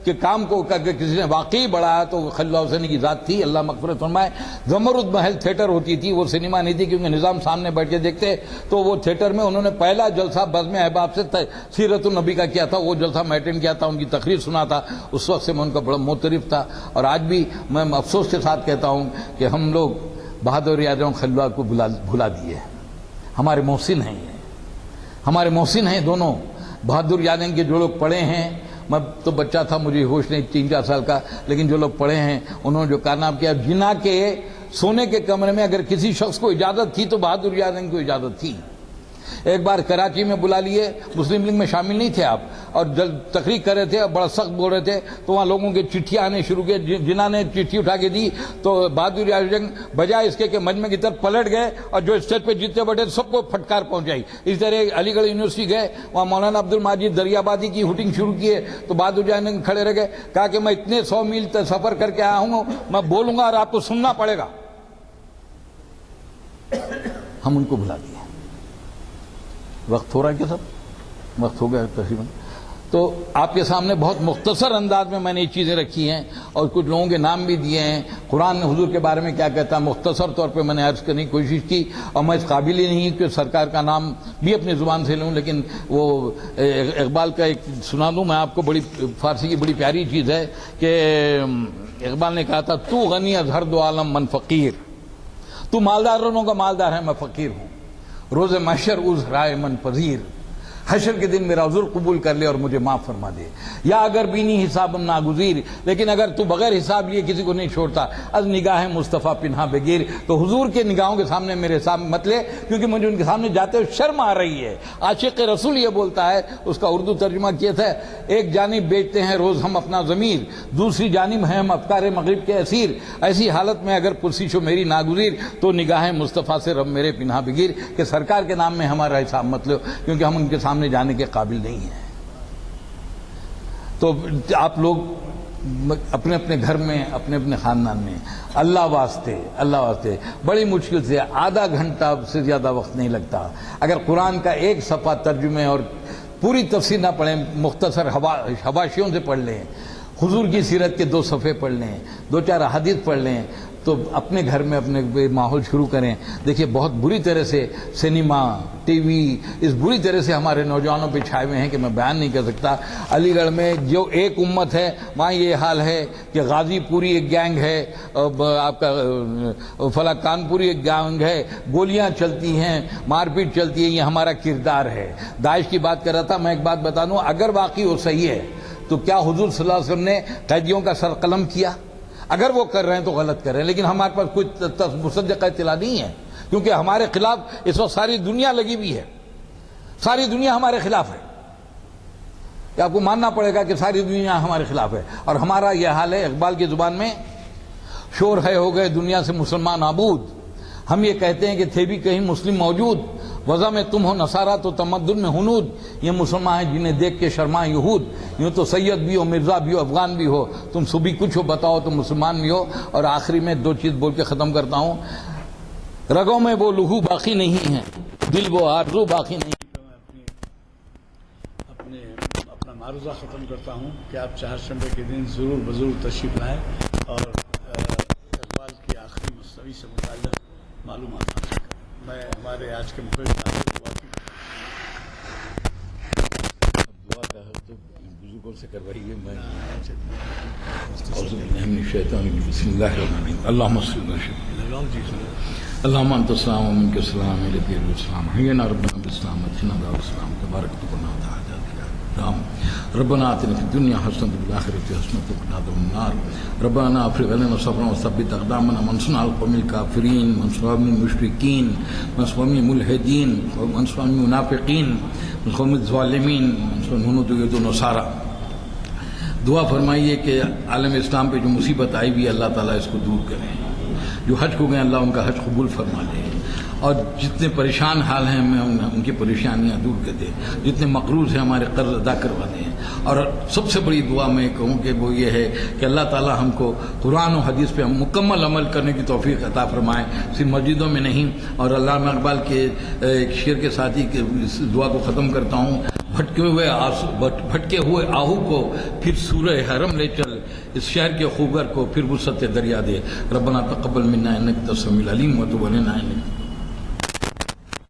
کے کام کو کسی نے واقعی بڑھایا تو خلیل اللہ حسین کی ذات تھی، اللہ مغفرت فرمائے۔ زمرد محل تھیٹر ہوتی تھی، وہ سنیما نہیں تھی کیونکہ نظام سامنے بیٹھ کے دیکھتے، تو وہ تھیٹر میں انہوں نے پہلا جلسہ بزم احباب سے سیرت النبی کا کیا تھا، وہ جلسہ میں اٹینڈ کیا تھا، ان کی تقریر سنا تھا، اس وقت سے میں ان کا بڑا معترف تھا۔ اور آج بھی میں افسوس کے ساتھ کہتا ہوں کہ ہم لوگ بہادر اعظم خلیل اللہ کو بھلا دیے۔ ہمارے محسن ہیں، ہمارے محسن ہیں دونوں، بہادر اعظم کے جو لوگ پڑھے ہیں، میں تو بچہ تھا، مجھے ہوش نہیں، 3-4 سال کا، لیکن جو لوگ پڑھے ہیں انہوں نے جو کارنامہ کیا، جنا کے سونے کے کمرے میں اگر کسی شخص کو اجازت تھی تو بہادر اعظم کو اجازت تھی۔ ایک بار کراچی میں بلا لیے، مسلم لیگ میں شامل نہیں تھے آپ، اور جب تقریر کر رہے تھے اور بڑا سخت بول رہے تھے تو وہاں لوگوں کے چٹھیاں آنے شروع کیے، جنہوں نے چٹھی اٹھا کے دی تو بہادر یار جنگ بجائے اس کے کہ مجمع کی طرف پلٹ گئے اور جو اسٹیج پہ جتنے بیٹھے سب کو پھٹکار پہنچائی۔ اس طرح علی گڑھ یونیورسٹی گئے، وہاں مولانا عبد الماجد دریابادی کی ہوٹنگ شروع کیے تو بہادر یار جنگ کھڑے رہ گئے، کہا کہ میں اتنے 100 میل سفر کر کے آیا ہوں، میں بولوں گا اور آپ کو سننا پڑے گا۔ ہم ان کو بلا دیا۔ وقت ہو رہا ہے کیا سب؟ وقت ہو گیا تقریباً۔ تو آپ کے سامنے بہت مختصر انداز میں میں نے یہ چیزیں رکھی ہیں اور کچھ لوگوں کے نام بھی دیے ہیں۔ قرآن حضور کے بارے میں کیا کہتا ہے مختصر طور پہ میں نے عرض کرنے کی کوشش کی، اور میں اس قابل ہی نہیں کہ سرکار کا نام بھی اپنی زبان سے لوں، لیکن وہ اقبال کا ایک سنا دوں میں آپ کو۔ بڑی فارسی کی بڑی پیاری چیز ہے کہ اقبال نے کہا تھا تو غنی از ہر دو عالم من فقیر، تو مالداروں کا مالدار ہے میں فقیر ہوں، روز محشر عذر رائے من پذیر، حشر کے دن میرا عذر قبول کر لے اور مجھے معاف فرما دے، یا اگر بینی حساب ناگزیر، لیکن اگر تو بغیر حساب لیے کسی کو نہیں چھوڑتا، از نگاہ مصطفیٰ پنہا بگیر، تو حضور کے نگاہوں کے سامنے میرے سامنے مت لے، کیونکہ مجھے ان کے سامنے جاتے ہوئے شرم آ رہی ہے۔ عاشق رسول یہ بولتا ہے، اس کا اردو ترجمہ کیا تھا، ایک جانب بیچتے ہیں روز ہم اپنا ضمیر، دوسری جانب ہیں ہم افکار مغرب کے اسیر، ایسی حالت میں اگر پرسش ہو میری ناگزیر، تو نگاہ مصطفیٰ سے رب میرے پنہا بگیر، کہ سرکار کے نام میں ہمارا حساب مت لو، کیونکہ ہم ان کے سامنے جانے کے قابل نہیں ہیں۔ تو آپ لوگ اپنے اپنے گھر میں، اپنے اپنے خاندان میں اللہ واسطے بڑی مشکل سے آدھا گھنٹہ سے زیادہ وقت نہیں لگتا، اگر قرآن کا ایک صفحہ ترجمے اور پوری تفسیر نہ پڑھیں، مختصر حواشیوں سے پڑھ لیں، حضور کی سیرت کے 2 صفحے پڑھ لیں، 2-4 احادیث پڑھ لیں، تو اپنے گھر میں اپنے ماحول شروع کریں۔ دیکھیے بہت بری طرح سے سنیما، ٹی وی اس بری طرح سے ہمارے نوجوانوں پہ چھائے ہوئے ہیں کہ میں بیان نہیں کر سکتا۔ علی گڑھ میں جو ایک امت ہے وہاں یہ حال ہے کہ غازی پوری ایک گینگ ہے، آپ کا فلاں کانپوری ایک گینگ ہے، گولیاں چلتی ہیں، مار پیٹ چلتی ہے، یہ ہمارا کردار ہے۔ داعش کی بات کر رہا تھا، میں ایک بات بتا دوں، اگر واقعی وہ صحیح ہے تو کیا حضور صلی اللہ علیہ وسلم نے قیدیوں کا سر قلم کیا؟ اگر وہ کر رہے ہیں تو غلط کر رہے ہیں، لیکن ہمارے پاس کوئی مصدقہ اطلاع نہیں ہے، کیونکہ ہمارے خلاف اس وقت ساری دنیا لگی ہوئی ہے، ساری دنیا ہمارے خلاف ہے، کہ آپ کو ماننا پڑے گا کہ ساری دنیا ہمارے خلاف ہے، اور ہمارا یہ حال ہے۔ اقبال کی زبان میں شور ہے ہو گئے دنیا سے مسلمان نابود، ہم یہ کہتے ہیں کہ تھے بھی کہیں مسلم موجود، وضع میں تم ہو نصارہ تو تمدن میں ہنود، یہ مسلمان ہیں جنہیں دیکھ کے شرما یہود، یوں تو سید بھی ہو، مرزا بھی ہو، افغان بھی ہو، تم صوبی کچھ ہو بتاؤ تو مسلمان بھی ہو۔ اور آخری میں 2 چیز بول کے ختم کرتا ہوں، رگوں میں وہ لہو باقی نہیں ہے، دل وہ آرزو باقی نہیں۔ اپنا معروضہ ختم کرتا ہوں کہ آپ چہارشنبے کے دن ضرور بضرور تشریف لائیں اور اقبال کی آخری مصنوی سے متعلق معلومات حاصل کریں۔ میں ہمارے آج کے مقرر دعا کا ہے تو بزرگوں سے کروائیے، میں بسم اللہ الرحمن الرحیم، اللہم صلی اللہ اللہم انت السلام و منک السلام علیک السلام، حینا ربنا بالاسلام اتنا دار السلام، تبارک ربنا وتعالى ربنا آتنا في الدنيا حسنة وفي الآخرة حسنة وقنا عذاب النار، ربنا افرغ علينا صبرا وثبت أقدامنا وانصرنا على القوم الكافرين، وانصرنا على المشركين، وانصرنا على الملحدين، وانصرنا على المنافقين، وانصرنا على الظالمين، وانصرنا على اليهود والنصارى۔ دعا فرمائیے کہ عالم اسلام پہ جو مصیبت آئی بھی اللہ تعالیٰ اس کو دور کرے، جو حج کو گئے اللہ ان کا حج قبول فرما لے، اور جتنے پریشان حال ہیں میں ان کی پریشانیاں دور کر دے، جتنے مقروض ہیں ہمارے قرض ادا کروا دیں، اور سب سے بڑی دعا میں کہوں کہ وہ یہ ہے کہ اللہ تعالیٰ ہم کو قرآن و حدیث پہ مکمل عمل کرنے کی توفیق عطا فرمائے، صرف مسجدوں میں نہیں۔ اور علامہ اقبال کے ایک شعر کے ساتھ ہی اس دعا کو ختم کرتا ہوں، بھٹکے ہوئے آہو کو پھر سورہ حرم لے چل، اس شہر کے خوگر کو پھر وسعت دریا دے، ربنا تقبل منا انک انت السمیع العلیم وتب علینا انک